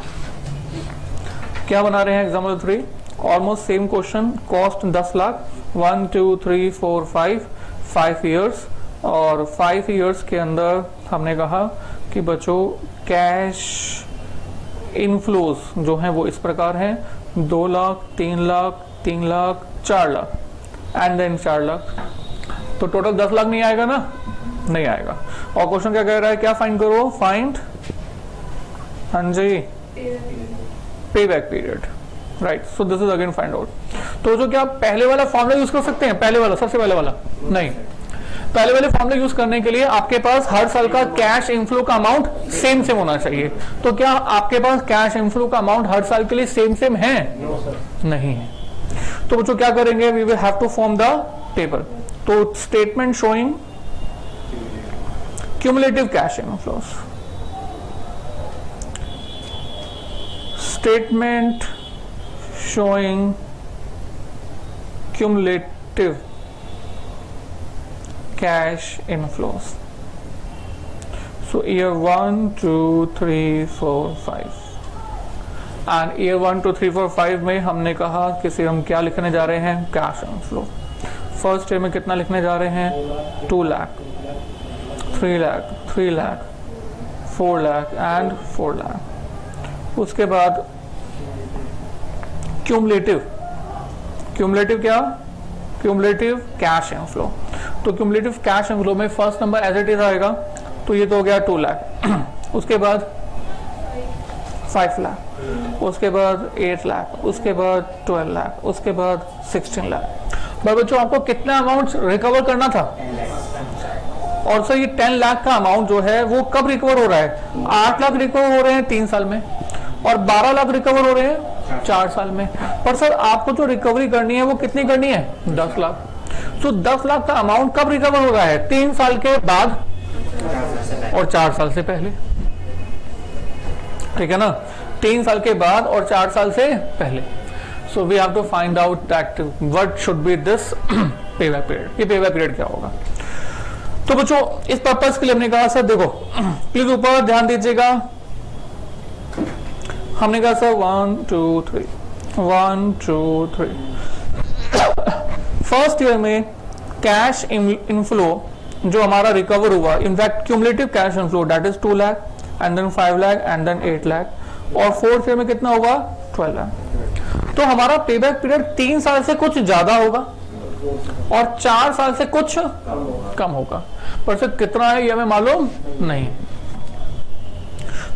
क्या बना रहे हैं? Example 3 almost same question, cost 10 lakh, 1 2 3 4 5 years, और 5 ईयर्स के अंदर हमने कहा कि बच्चों कैश इनफ्लोज जो हैं वो इस प्रकार हैं, 2 लाख, 3 लाख, 3 लाख, 4 लाख एंड देन 4 लाख, तो टोटल 10 लाख नहीं आएगा ना, नहीं आएगा। और क्वेश्चन क्या कह रहा है, क्या फाइंड करो? फाइंड, हाँ जी, पे back period right. So this is again find out. तो जो क्या पहले वाला फॉर्मूला यूज कर सकते हैं? पहले वाला, सबसे पहले वाला नहीं, पहले वाले फॉर्मूला यूज करने के लिए आपके पास हर साल का कैश इनफ्लो का अमाउंट सेम सेम होना चाहिए। तो क्या आपके पास कैश इनफ्लो का अमाउंट हर साल के लिए सेम सेम है? नहीं है। तो बच्चों क्या करेंगे? We will have to form the table. तो statement showing cumulative cash inflows, statement showing cumulative cash inflows. So year 1 2 3 4 5 and year 1 2 3 4 5 में हमने कहा कि हम क्या लिखने जा रहे हैं? Cash inflow. फर्स्ट ईयर में कितना लिखने जा रहे हैं? 2 लाख, 3 लाख, 3 लाख, 4 लाख एंड 4 लाख। उसके बाद क्यूमुलेटिव, क्यूमुलेटिव क्या? Cumulative cash inflow. तो क्यूमुलेटिव कैश इनफ्लो में first number as it is आएगा, तो ये तो हो गया 2 लाख, उसके बाद 5 लाख, उसके बाद 8 लाख, उसके बाद 12 लाख, उसके बाद 16 लाख। भाई बच्चों आपको कितना अमाउंट रिकवर करना था? और सर ये 10 लाख का अमाउंट जो है वो कब रिकवर हो रहा है? 8 लाख रिकवर हो रहे हैं 3 साल में, और 12 लाख रिकवर हो रहे हैं 4 साल में। पर सर आपको जो रिकवरी करनी है वो कितनी करनी है? 10 लाख। तो 10 लाख का अमाउंट कब रिकवर हो रहा है? 3 साल के बाद और 4 साल से पहले, ठीक है ना? 3 साल के बाद और 4 साल से पहले। So we have to find out that what should be this payback period. ये पेबैक पीरियड क्या होगा? तो बच्चों इस पर्पस के लिए हमने कहा सर देखो प्लीज ऊपर ध्यान दीजिएगा, हमने कहा सर 1 2 3 1 2 3 फर्स्ट ईयर में कैश इनफ्लो जो हमारा रिकवर हुआ, in fact cumulative cash inflow that is 2 lakh and then 5 lakh and then 8 lakh, और फोर्थ ईयर में कितना होगा? 12 लाख। तो हमारा पेबैक पीरियड 3 साल से कुछ ज्यादा होगा और 4 साल से कुछ कम होगा, पर सर कितना है ये हमें मालूम नहीं।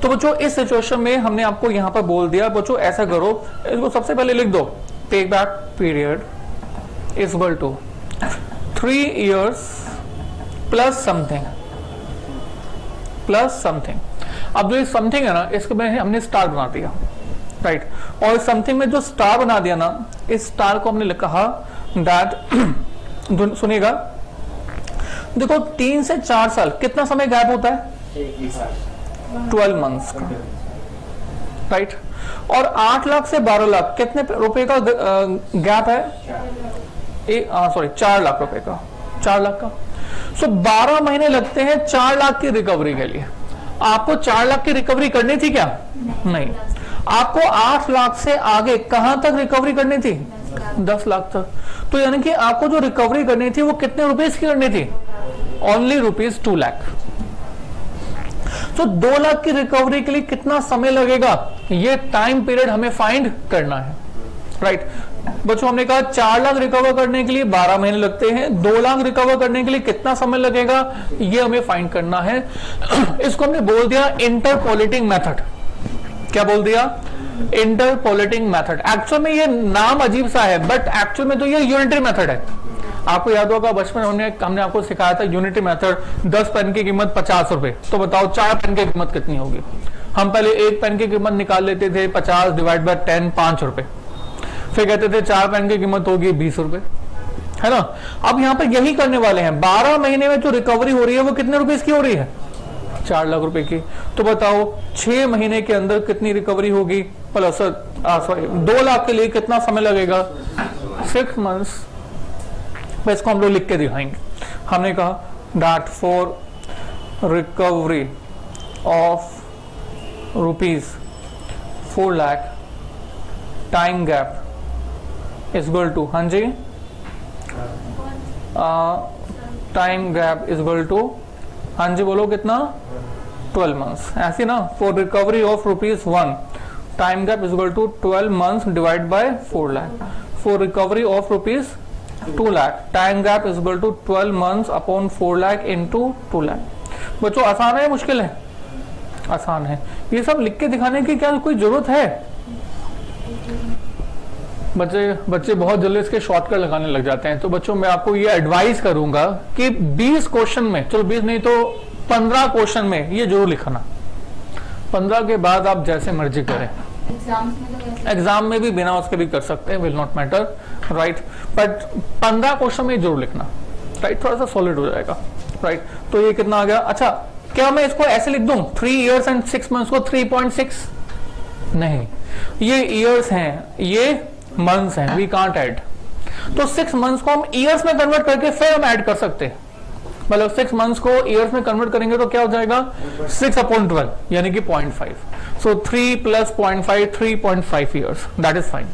तो बच्चों इस सिचुएशन में हमने आपको यहां पर बोल दिया बच्चों ऐसा करो, इसको सबसे पहले लिख दो, payback period is equal to 3 years plus something plus something. अब जो ये समथिंग है ना इसको में हमने स्टार बना दिया राइट, और समथिंग में जो स्टार बना दिया ना, इस स्टार को हमने कहा दैट सुनिएगा देखो 3 से 4 साल कितना समय गैप होता है? 12 मंथ्स का राइट, और 8 लाख से 12 लाख कितने रुपए का गैप है? सॉरी 4 लाख रुपए का, 4 लाख का। सो 12 महीने लगते हैं 4 लाख की रिकवरी के लिए। आपको 4 लाख की रिकवरी करनी थी क्या? नहीं, आपको 8 लाख से आगे कहां तक रिकवरी करनी थी? 10 लाख तक। तो यानी कि आपको जो रिकवरी करनी थी वो कितने रुपीस की करनी थी? Only rupees 2 lakh. तो 2 लाख की रिकवरी के लिए कितना समय लगेगा? ये टाइम पीरियड हमें फाइंड करना है राइट। बच्चों हमने कहा 4 लाख रिकवर करने के लिए 12 महीने लगते हैं, 2 लाख रिकवर करने के लिए कितना समय लगेगा ये हमें फाइंड करना है। इसको हमने बोल दिया इंटरपोलेटिंग मेथड। क्या बोल दिया? Interpolating method. एक्चुअल में ये नाम अजीब सा है बट एक्चुअल में तो ये यूनिटरी मेथड है। आपको याद होगा बचपन में हमने आपको सिखाया था यूनिटरी मेथड, 10 पेन की कीमत 50 रुपए, तो बताओ 4 पेन की कीमत कितनी होगी? हम पहले 1 पेन की कीमत निकाल लेते थे 50 डिवाइड बाय 10 5 रुपए, फिर कहते थे 4 पेन की कीमत होगी 20 रुपए, है ना। अब यहाँ पर यही करने वाले हैं, 12 महीने में जो रिकवरी हो रही है वो कितने रुपए की हो रही है, 4 लाख रुपए की। तो बताओ 6 महीने के अंदर कितनी रिकवरी होगी, प्लस सॉरी 2 लाख के लिए कितना समय लगेगा, 6 मंथ्स। इसको हम लोग लिख के दिखाएंगे। हमने कहा that for recovery of ₹4 lakh time gap is equal to, हाँ जी, time gap is equal to, हाँ जी बोलो कितना, 12 मंथ्स, ऐसे ना। For recovery of ₹1 time gap is equal to 12 months divide by 4 lakh. For recovery of ₹2 lakh time gap is equal to 12 months upon 4 lakh into 2 lakh. बच्चों आसान है, मुश्किल है, आसान है। ये सब लिख के दिखाने की क्या कोई जरूरत है? बच्चे बहुत जल्दी इसके शॉर्टकट लगाने लग जाते हैं। तो बच्चों मैं आपको ये एडवाइस करूंगा कि 20 क्वेश्चन में, चलो 20 नहीं तो 15 क्वेश्चन में ये जरूर लिखना। 15 के बाद आप जैसे मर्जी करें। एग्जाम में भी बिना उसके भी कर सकते हैं, will not matter, right. But 15 question में जरूर लिखना, राइट, थोड़ा सा सॉलिड हो जाएगा, राइट। तो ये कितना आ गया? अच्छा, क्या मैं इसको ऐसे लिख दूं 3 years and 6 months को 3.6? नहीं, ये ईयर्स हैं, ये मंथ्स हैं, वी कांट ऐड। तो 6 मंथ्स को हम ईयर्स में कन्वर्ट करके फिर हम ऐड कर सकते हैं। मतलब 6 मंथ्स को ईयर्स में कन्वर्ट करेंगे तो क्या हो जाएगा, 6/12 यानी कि 0.5। So 3 + 0.5 3.5 years, that is fine,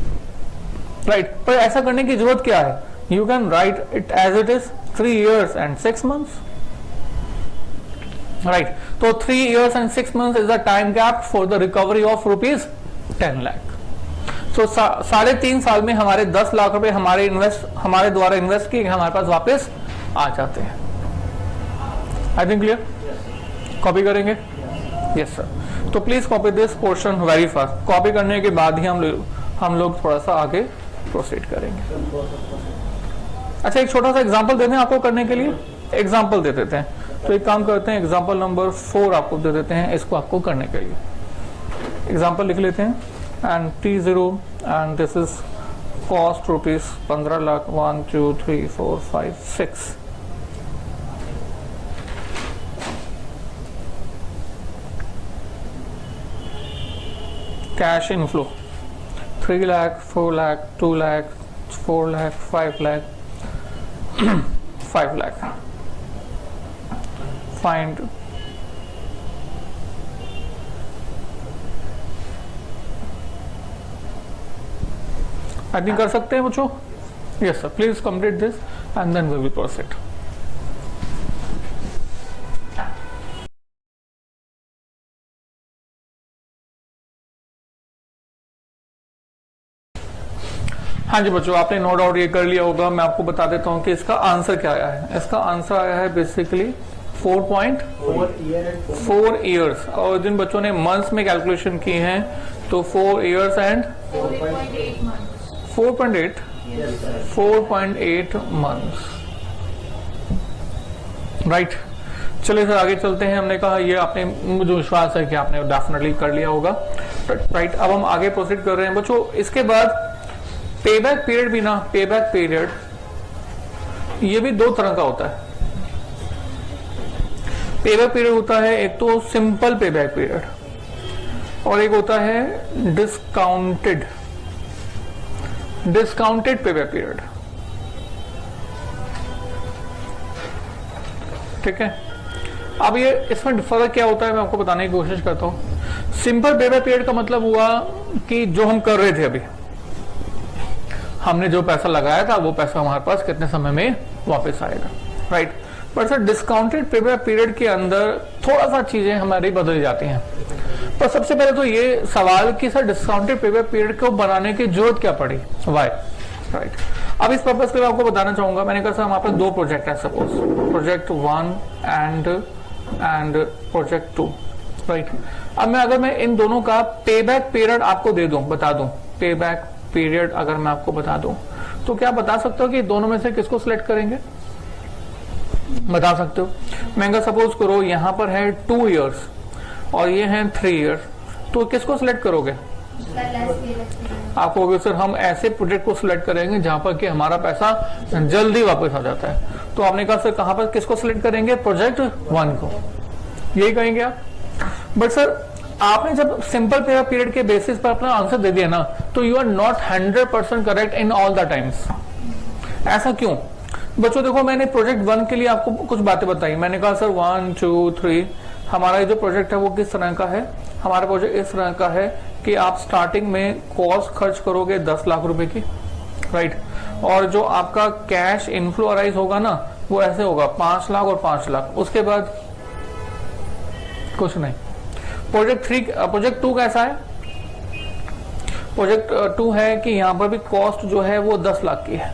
right. पर ऐसा करने की जरूरत क्या है? You can write it as it is 3 years and 6 months, right. तो 3 years and 6 months is the time gap for the recovery of ₹10 lakh. तो 3.5 साल में हमारे 10 लाख रुपए हमारे द्वारा इन्वेस्ट किए हमारे पास वापस आ जाते हैं। I think clear? कॉपी करेंगे? Yes sir. तो please copy this portion very fast. Copy करने के बाद ही हम लोग थोड़ा सा आगे प्रोसीड करेंगे। अच्छा, एक छोटा सा एग्जांपल देते हैं आपको करने के लिए, एग्जांपल दे देते हैं। तो एक काम करते हैं, एग्जांपल नंबर 4 आपको दे देते हैं, इसको आपको करने के लिए एग्जांपल लिख लेते हैं। and T0 and this is cost ₹15 lakh 1 2 3 4 5 6। cash inflow 3 lakh 4 lakh 2 lakh 4 lakh 5 lakh 5 lakh। find I think कर सकते हैं बच्चों? Yes sir, please complete this and then we will proceed. हाँ जी बच्चों, आपने नो डाउट ये कर लिया होगा। मैं आपको बता देता हूँ कि इसका आंसर क्या आया है। इसका आंसर आया है बेसिकली 4.4 ईयर्स, और जिन बच्चों ने मंथ्स में कैलकुलेशन की हैं तो 4 years and 4.8 मंथ्स, राइट। चलिए सर आगे चलते हैं। हमने कहा ये आपने, मुझे विश्वास है कि आपने डेफिनेटली कर लिया होगा, राइट। अब हम आगे प्रोसीड कर रहे हैं बच्चों। इसके बाद पेबैक पीरियड भी ना, पेबैक पीरियड ये भी 2 तरह का होता है। पेबैक पीरियड होता है एक तो सिंपल पेबैक पीरियड और एक होता है डिस्काउंटेड पेबैक पीरियड, ठीक है। अब ये इसमें फर्क क्या होता है मैं आपको बताने की कोशिश करता हूं। सिंपल पेबैक पीरियड का मतलब हुआ कि जो हम कर रहे थे, अभी हमने जो पैसा लगाया था वो पैसा हमारे पास कितने समय में वापस आएगा, राइट। पर सर डिस्काउंटेड पेबैक पीरियड के अंदर थोड़ा सा चीजें हमारी बदल जाती हैं। पर सबसे पहले तो ये सवाल कि सर डिस्काउंटेड पेबैक पीरियड को बनाने की जरूरत क्या पड़ी, वाई, राइट। अब इस पर्पज के लिए आपको बताना चाहूंगा, मैंने कहा सर हमारे पास 2 प्रोजेक्ट है, suppose project 1 and project 2, right. अब अगर मैं इन दोनों का पेबैक पीरियड आपको दे दूं, बता दूं, पेबैक पीरियड अगर मैं आपको बता दूं तो क्या बता सकते हो कि दोनों में से किसको सिलेक्ट करेंगे? बता सकते हो? मैं सपोज करो यहां पर है 2 years और ये है 3 years, तो किसको सिलेक्ट करोगे? आप कहोगे सर हम ऐसे प्रोजेक्ट को सिलेक्ट करेंगे जहां पर कि हमारा पैसा जल्दी वापस आ जाता है, तो आपने कहा सर कहां पर किसको सिलेक्ट करेंगे? प्रोजेक्ट 1 को, यही कहेंगे आप। बट सर आपने जब सिंपल पे पीरियड के बेसिस पर अपना आंसर दे दिया ना, तो you are not 100% correct in all the times. ऐसा क्यों? बच्चों देखो, मैंने प्रोजेक्ट 1 के लिए आपको कुछ बातें बताई। मैंने कहा सर 1 2 3 हमारा जो प्रोजेक्ट है वो किस तरह का है? हमारा प्रोजेक्ट इस तरह का है कि आप स्टार्टिंग में कॉस्ट खर्च करोगे 10 लाख रुपए की, राइट, और जो आपका कैश इनफ्लो अराइज होगा ना वो ऐसे होगा 5 लाख और 5 लाख, उसके बाद कुछ नहीं। प्रोजेक्ट 2 कैसा है? प्रोजेक्ट 2 है कि यहां पर भी कॉस्ट जो है वो 10 लाख की है,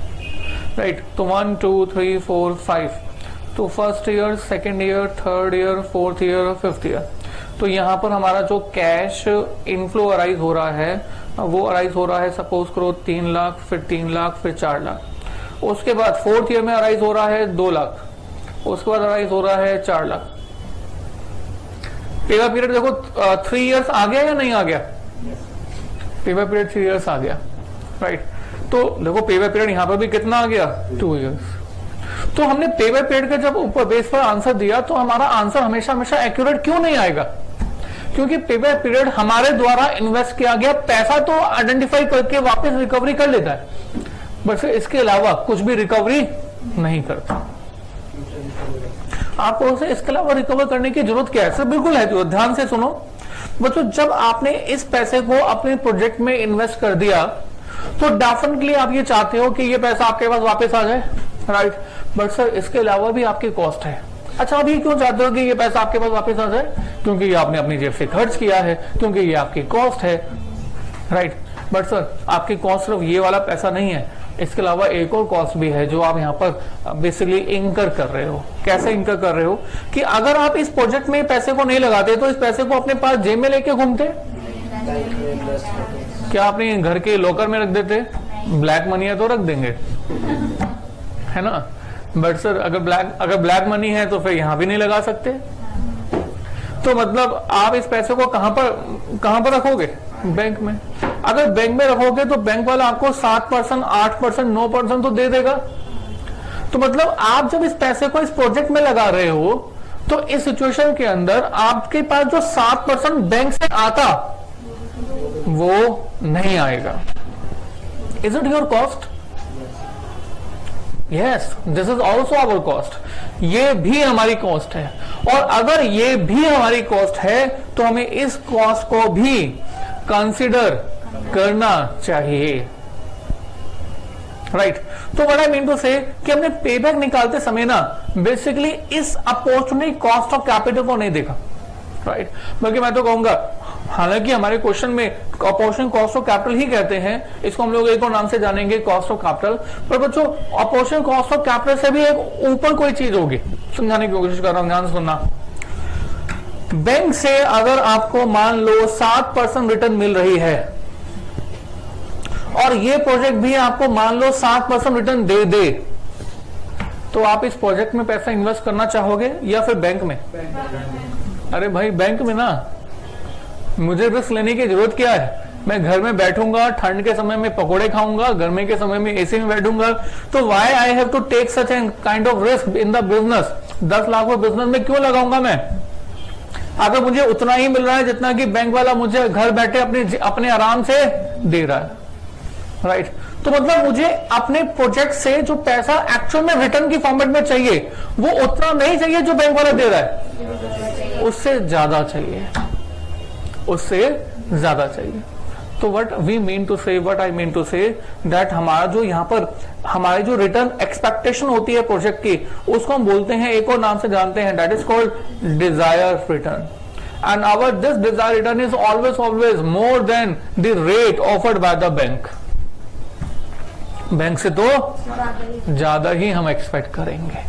राइट। तो 1 2 3 4 5, तो first year, second year, third year, fourth year और फिफ्थ ईयर। तो यहाँ पर हमारा जो कैश इनफ्लो अराइज हो रहा है वो अराइज हो रहा है, सपोज करो 3 लाख, फिर 3 लाख, फिर 4 लाख। उसके बाद फोर्थ ईयर में अराइज हो रहा है 2 लाख, उसके बाद अराइज हो रहा है 4 लाख। पेबैक पीरियड देखो 3 इयर्स आ गया या नहीं आ गया? पेबैक पीरियड 3 इयर्स आ गया, राइट। तो देखो पेबैक पीरियड यहाँ पर भी कितना आ गया? 2 इयर्स। तो हमने पेबैक पीरियड का जब ऊपर बेस पर आंसर दिया तो हमारा आंसर हमेशा हमेशा एक्यूरेट क्यों नहीं आएगा? क्योंकि पेबैक पीरियड हमारे द्वारा इन्वेस्ट किया गया पैसा तो आइडेंटिफाई करके वापस रिकवरी कर लेता है, बस इसके अलावा कुछ भी रिकवरी नहीं करता। आपको उसे इसके अलावा रिकवर करने की जरूरत क्या है? सर बिल्कुल है, तो ध्यान से सुनो बच्चों। जब आपने इस पैसे को अपने प्रोजेक्ट में इन्वेस्ट कर दिया तो डेफिनेटली आप ये चाहते हो कि ये पैसा आपके पास वापस आ जाए, राइट। बट सर इसके अलावा भी आपकी कॉस्ट है। अच्छा, आप ये क्यों चाहते हो कि ये पैसा आपके पास वापस आ जाए? क्योंकि ये आपने अपनी जेब से खर्च किया है, क्योंकि ये आपकी कॉस्ट है, राइट। बट सर आपकी कॉस्ट सिर्फ ये वाला पैसा नहीं है, इसके अलावा एक और कॉस्ट भी है जो आप यहाँ पर बेसिकली इंकर कर रहे हो। कैसे इंकर कर रहे हो? कि अगर आप इस प्रोजेक्ट में पैसे को नहीं लगाते तो इस पैसे को अपने पास जेब में लेके घूमते, क्या अपने घर के लॉकर में रख देते? ब्लैक मनी है तो रख देंगे, है ना। बट सर अगर ब्लैक मनी है तो फिर यहां भी नहीं लगा सकते। तो मतलब आप इस पैसे को कहां पर रखोगे? बैंक में। अगर बैंक में रखोगे तो बैंक वाला आपको 7%, 8%, 9% तो दे देगा। तो मतलब आप जब इस पैसे को इस प्रोजेक्ट में लगा रहे हो तो इस सिचुएशन के अंदर आपके पास जो 7% बैंक से आता वो नहीं आएगा। Is it your cost? Yes, this is also our cost. ये भी हमारी कॉस्ट है, और अगर ये भी हमारी कॉस्ट है तो हमें इस कॉस्ट को भी कंसिडर करना चाहिए, राइट। तो what I mean to say कि हमने पेबैक निकालते समय ना बेसिकली इस अपॉर्चुनिटी कॉस्ट ऑफ कैपिटल को नहीं देखा, राइट। बल्कि मैं तो कहूंगा, हालांकि हमारे क्वेश्चन में अपॉर्चुनिटी कॉस्ट ऑफ कैपिटल ही कहते हैं, इसको हम लोग एक और नाम से जानेंगे कॉस्ट ऑफ कैपिटल। पर बच्चों अपॉर्चुनिटी कॉस्ट ऑफ कैपिटल से भी एक ऊपर कोई चीज होगी, समझाने की कोशिश कर रहा हूं, ध्यान से सुनना। बैंक से अगर आपको मान लो 7% रिटर्न मिल रही है और ये प्रोजेक्ट भी आपको मान लो 7% रिटर्न दे, तो आप इस प्रोजेक्ट में पैसा इन्वेस्ट करना चाहोगे या फिर बैंक में? अरे भाई बैंक में ना, मुझे रिस्क लेने की जरूरत क्या है? मैं घर में बैठूंगा, ठंड के समय में पकोड़े खाऊंगा, गर्मी के समय में एसी में बैठूंगा, तो why I have to take such an kind of risk in the business? 10 lakh रुपए बिजनेस में क्यों लगाऊंगा मैं, अगर मुझे उतना ही मिल रहा है जितना कि बैंक वाला मुझे घर बैठे अपने आराम से दे रहा है, राइट। तो मतलब मुझे अपने प्रोजेक्ट से जो पैसा एक्चुअल में रिटर्न की फॉर्मेट में चाहिए वो उतना नहीं चाहिए जो बैंक वाला दे रहा है, उससे ज्यादा चाहिए, उससे ज्यादा चाहिए। तो what I mean to say that हमारा जो यहाँ पर हमारी जो रिटर्न एक्सपेक्टेशन होती है प्रोजेक्ट की, उसको हम बोलते हैं, एक और नाम से जानते हैं, that is called desire return. And our this desire return is always more than the rate offered by the bank. Bank से तो ज्यादा ही हम एक्सपेक्ट करेंगे,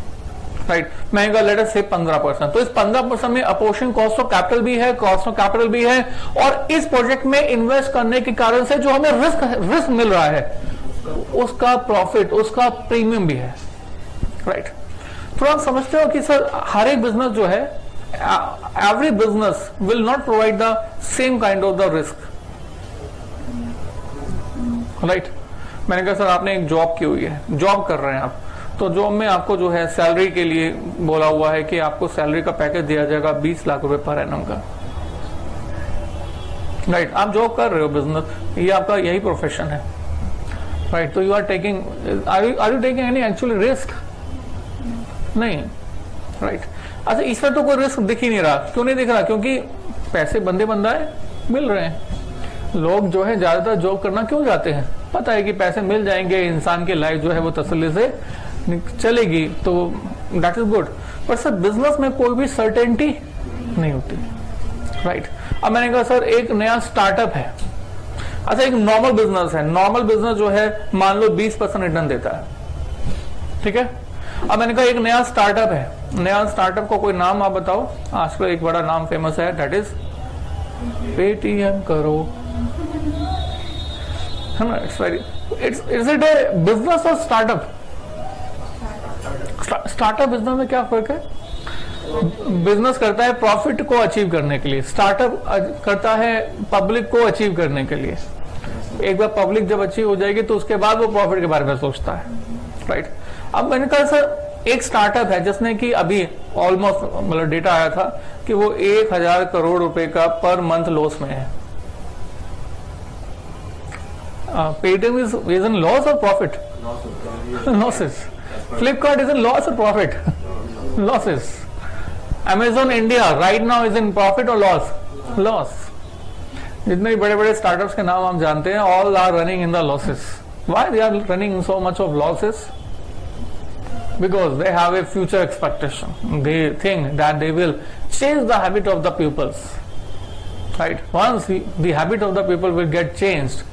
राइट। महंगा लेटर से 15%, तो इस 15% में अपोर्शन कॉस्ट ऑफ कैपिटल भी है, कॉस्ट ऑफ कैपिटल भी है, और इस प्रोजेक्ट में इन्वेस्ट करने के कारण से जो हमें रिस्क मिल रहा है उसका प्रॉफिट, उसका प्रीमियम भी है, राइट। तो आप समझते हो कि सर हर एक बिजनेस जो है, every business will not provide the same kind of the risk, right. मैंने कहा सर आपने एक जॉब की हुई है, जॉब कर रहे हैं आप, तो जॉब में आपको जो है सैलरी के लिए बोला हुआ है कि आपको सैलरी का पैकेज दिया जाएगा 20 लाख रुपए पर एनम का, राइट। आप जॉब कर रहे हो, बिजनेस, ये आपका यही प्रोफेशन है, राइट। तो you are taking, are you taking any actually risk? नहीं, राइट। अच्छा, इसमें तो कोई रिस्क दिख ही नहीं रहा। क्यों नहीं दिख रहा? क्योंकि पैसे बंदे बंदाए मिल रहे हैं। लोग जो है ज्यादातर जॉब करना क्यों जाते हैं? पता है कि पैसे मिल जाएंगे, इंसान की लाइफ जो है वो तसल्ली से चलेगी, तो दैट इज गुड। पर सर बिजनेस में कोई भी सर्टेनिटी नहीं होती, राइट। अब मैंने कहा सर एक नया स्टार्टअप है, अच्छा एक नॉर्मल बिजनेस है, नॉर्मल बिजनेस जो है मान लो 20% रिटर्न देता है, ठीक है। अब मैंने कहा एक नया स्टार्टअप है, नया स्टार्टअप को कोई नाम आप बताओ। आजकल एक बड़ा नाम फेमस है, दैट इज पेटीएम करो, है ना। इट्स इट ए बिजनेस और स्टार्टअप? स्टार्टअप बिजनेस में क्या फर्क है? बिजनेस करता है प्रॉफिट को अचीव करने के लिए, स्टार्टअप करता है पब्लिक को अचीव करने के लिए। एक बार पब्लिक जब अचीव हो जाएगी तो उसके बाद वो प्रॉफिट के बारे में सोचता है, राइट। अब मैंने कहा सर एक स्टार्टअप है जिसने कि अभी ऑलमोस्ट मतलब डेटा आया था कि वो 1000 करोड़ रुपए का पर मंथ लॉस में है। पेटीएम इज इन लॉस और profit? Losses. Flipkart is in loss और profit? Losses. Amazon India right now is in profit or loss? Loss. जितने भी बड़े बड़े स्टार्टअप्स के नाम हम जानते हैं, all are running in the losses. Why they are running in so much of losses? Because they have a future expectation. They think that they will change the habit of the pupils. Right? Once the habit of the people will get changed,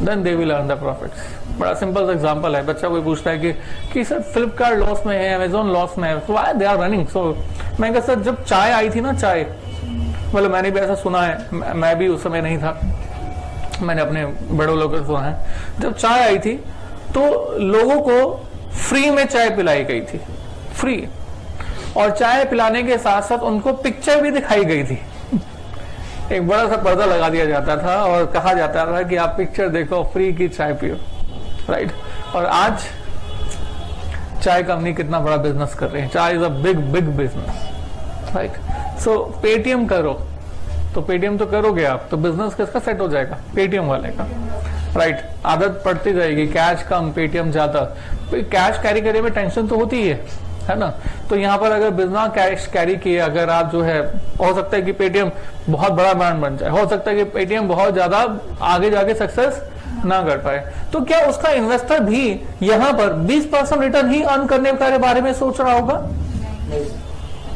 then they will earn the profits. बड़ा simple example है। बच्चा कोई पूछता है कि sir Flipkart loss में है, Amazon loss में है, so why they are running? So मैं कहा सर जब चाय आई थी ना, चाय मतलब मैंने भी ऐसा सुना है, मैं भी उस समय नहीं था, मैंने अपने बड़ों लोगों से सुना है, जब चाय आई थी तो लोगों को फ्री में चाय पिलाई गई थी, फ्री। और चाय पिलाने के साथ साथ उनको पिक्चर भी दिखाई गई थी। एक बड़ा सा पर्दा लगा दिया जाता था और कहा जाता था कि आप पिक्चर देखो, फ्री की चाय पियो, राइट। और आज चाय कंपनी कितना बड़ा बिजनेस कर रही है, चाय is a big big business, right. So Paytm करो, तो पेटीएम तो करोगे आप, तो बिजनेस किसका सेट हो जाएगा? पेटीएम वाले का, राइट। आदत पड़ती जाएगी, कैश कम पेटीएम ज्यादा, कैश कैरी करने में टेंशन तो होती है ना। तो यहाँ पर अगर बिजनेस कैश कैरी किए, अगर आप जो है, हो सकता है कि पेटीएम बहुत बड़ा ब्रांड बन जाए, हो सकता है कि पेटीएम बहुत ज्यादा आगे जाके सक्सेस ना कर पाए, तो क्या उसका इन्वेस्टर भी यहाँ पर 20% रिटर्न ही अर्न करने के बारे में सोच रहा होगा?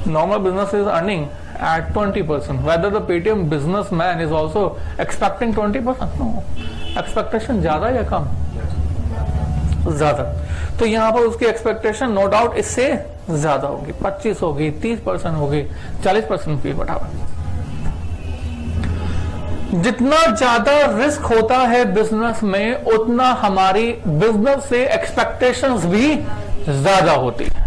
Normal business is earning at 20%. Whether the Paytm businessman is also expecting 20%? No. Expectation ज्यादा या कम? ज्यादा। तो यहाँ पर उसकी एक्सपेक्टेशन नो डाउट इससे ज्यादा होगी, 25 होगी, 30% होगी, 40% भी बढ़ावा। जितना ज्यादा रिस्क होता है बिजनेस में, उतना हमारी बिजनेस से एक्सपेक्टेशंस भी ज्यादा होती है।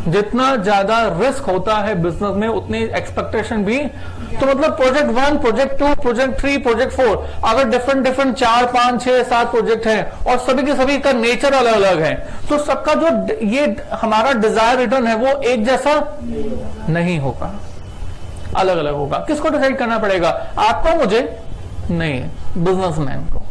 जितना ज्यादा रिस्क होता है बिजनेस में, उतनी एक्सपेक्टेशन भी। तो मतलब प्रोजेक्ट 1, प्रोजेक्ट 2, प्रोजेक्ट 3, प्रोजेक्ट 4, अगर डिफरेंट 4, 5, 6, 7 प्रोजेक्ट हैं और सभी के सभी का नेचर अलग अलग है, तो सबका जो ये हमारा डिजायर रिटर्न है वो एक जैसा नहीं होगा, अलग अलग होगा। किसको डिसाइड करना पड़ेगा? आपको, मुझे नहीं, बिजनेसमैन को।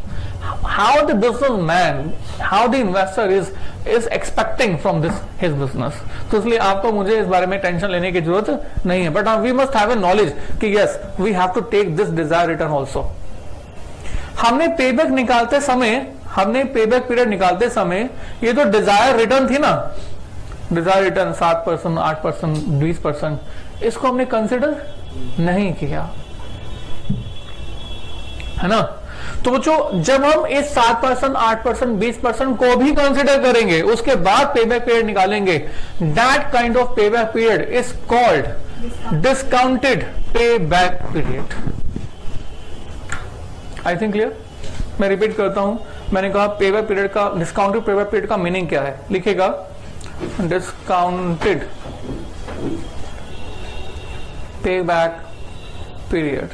How the businessman, how the investor is expecting from this his business. तो इसलिए आपको मुझे इस बारे में टेंशन लेने की जरूरत नहीं है, but we must have a knowledge कि yes we have to take this desired return also. हमने पेबैक निकालते समय, हमने पेबैक पीरियड निकालते समय ये जो डिजायर रिटर्न थी ना, डिजायर रिटर्न 7%, 8%, 20%, इसको हमने कंसिडर नहीं किया, है ना। तो जो जब हम इस 7%, 8%, 20% को भी कंसिडर करेंगे, उसके बाद पेबैक पीरियड निकालेंगे, that kind of payback period is called discounted payback period. I think clear? मैं रिपीट करता हूं, मैंने कहा पेबैक पीरियड का, डिस्काउंटेड पेबैक पीरियड का मीनिंग क्या है, लिखेगा डिस्काउंटेड पेबैक पीरियड।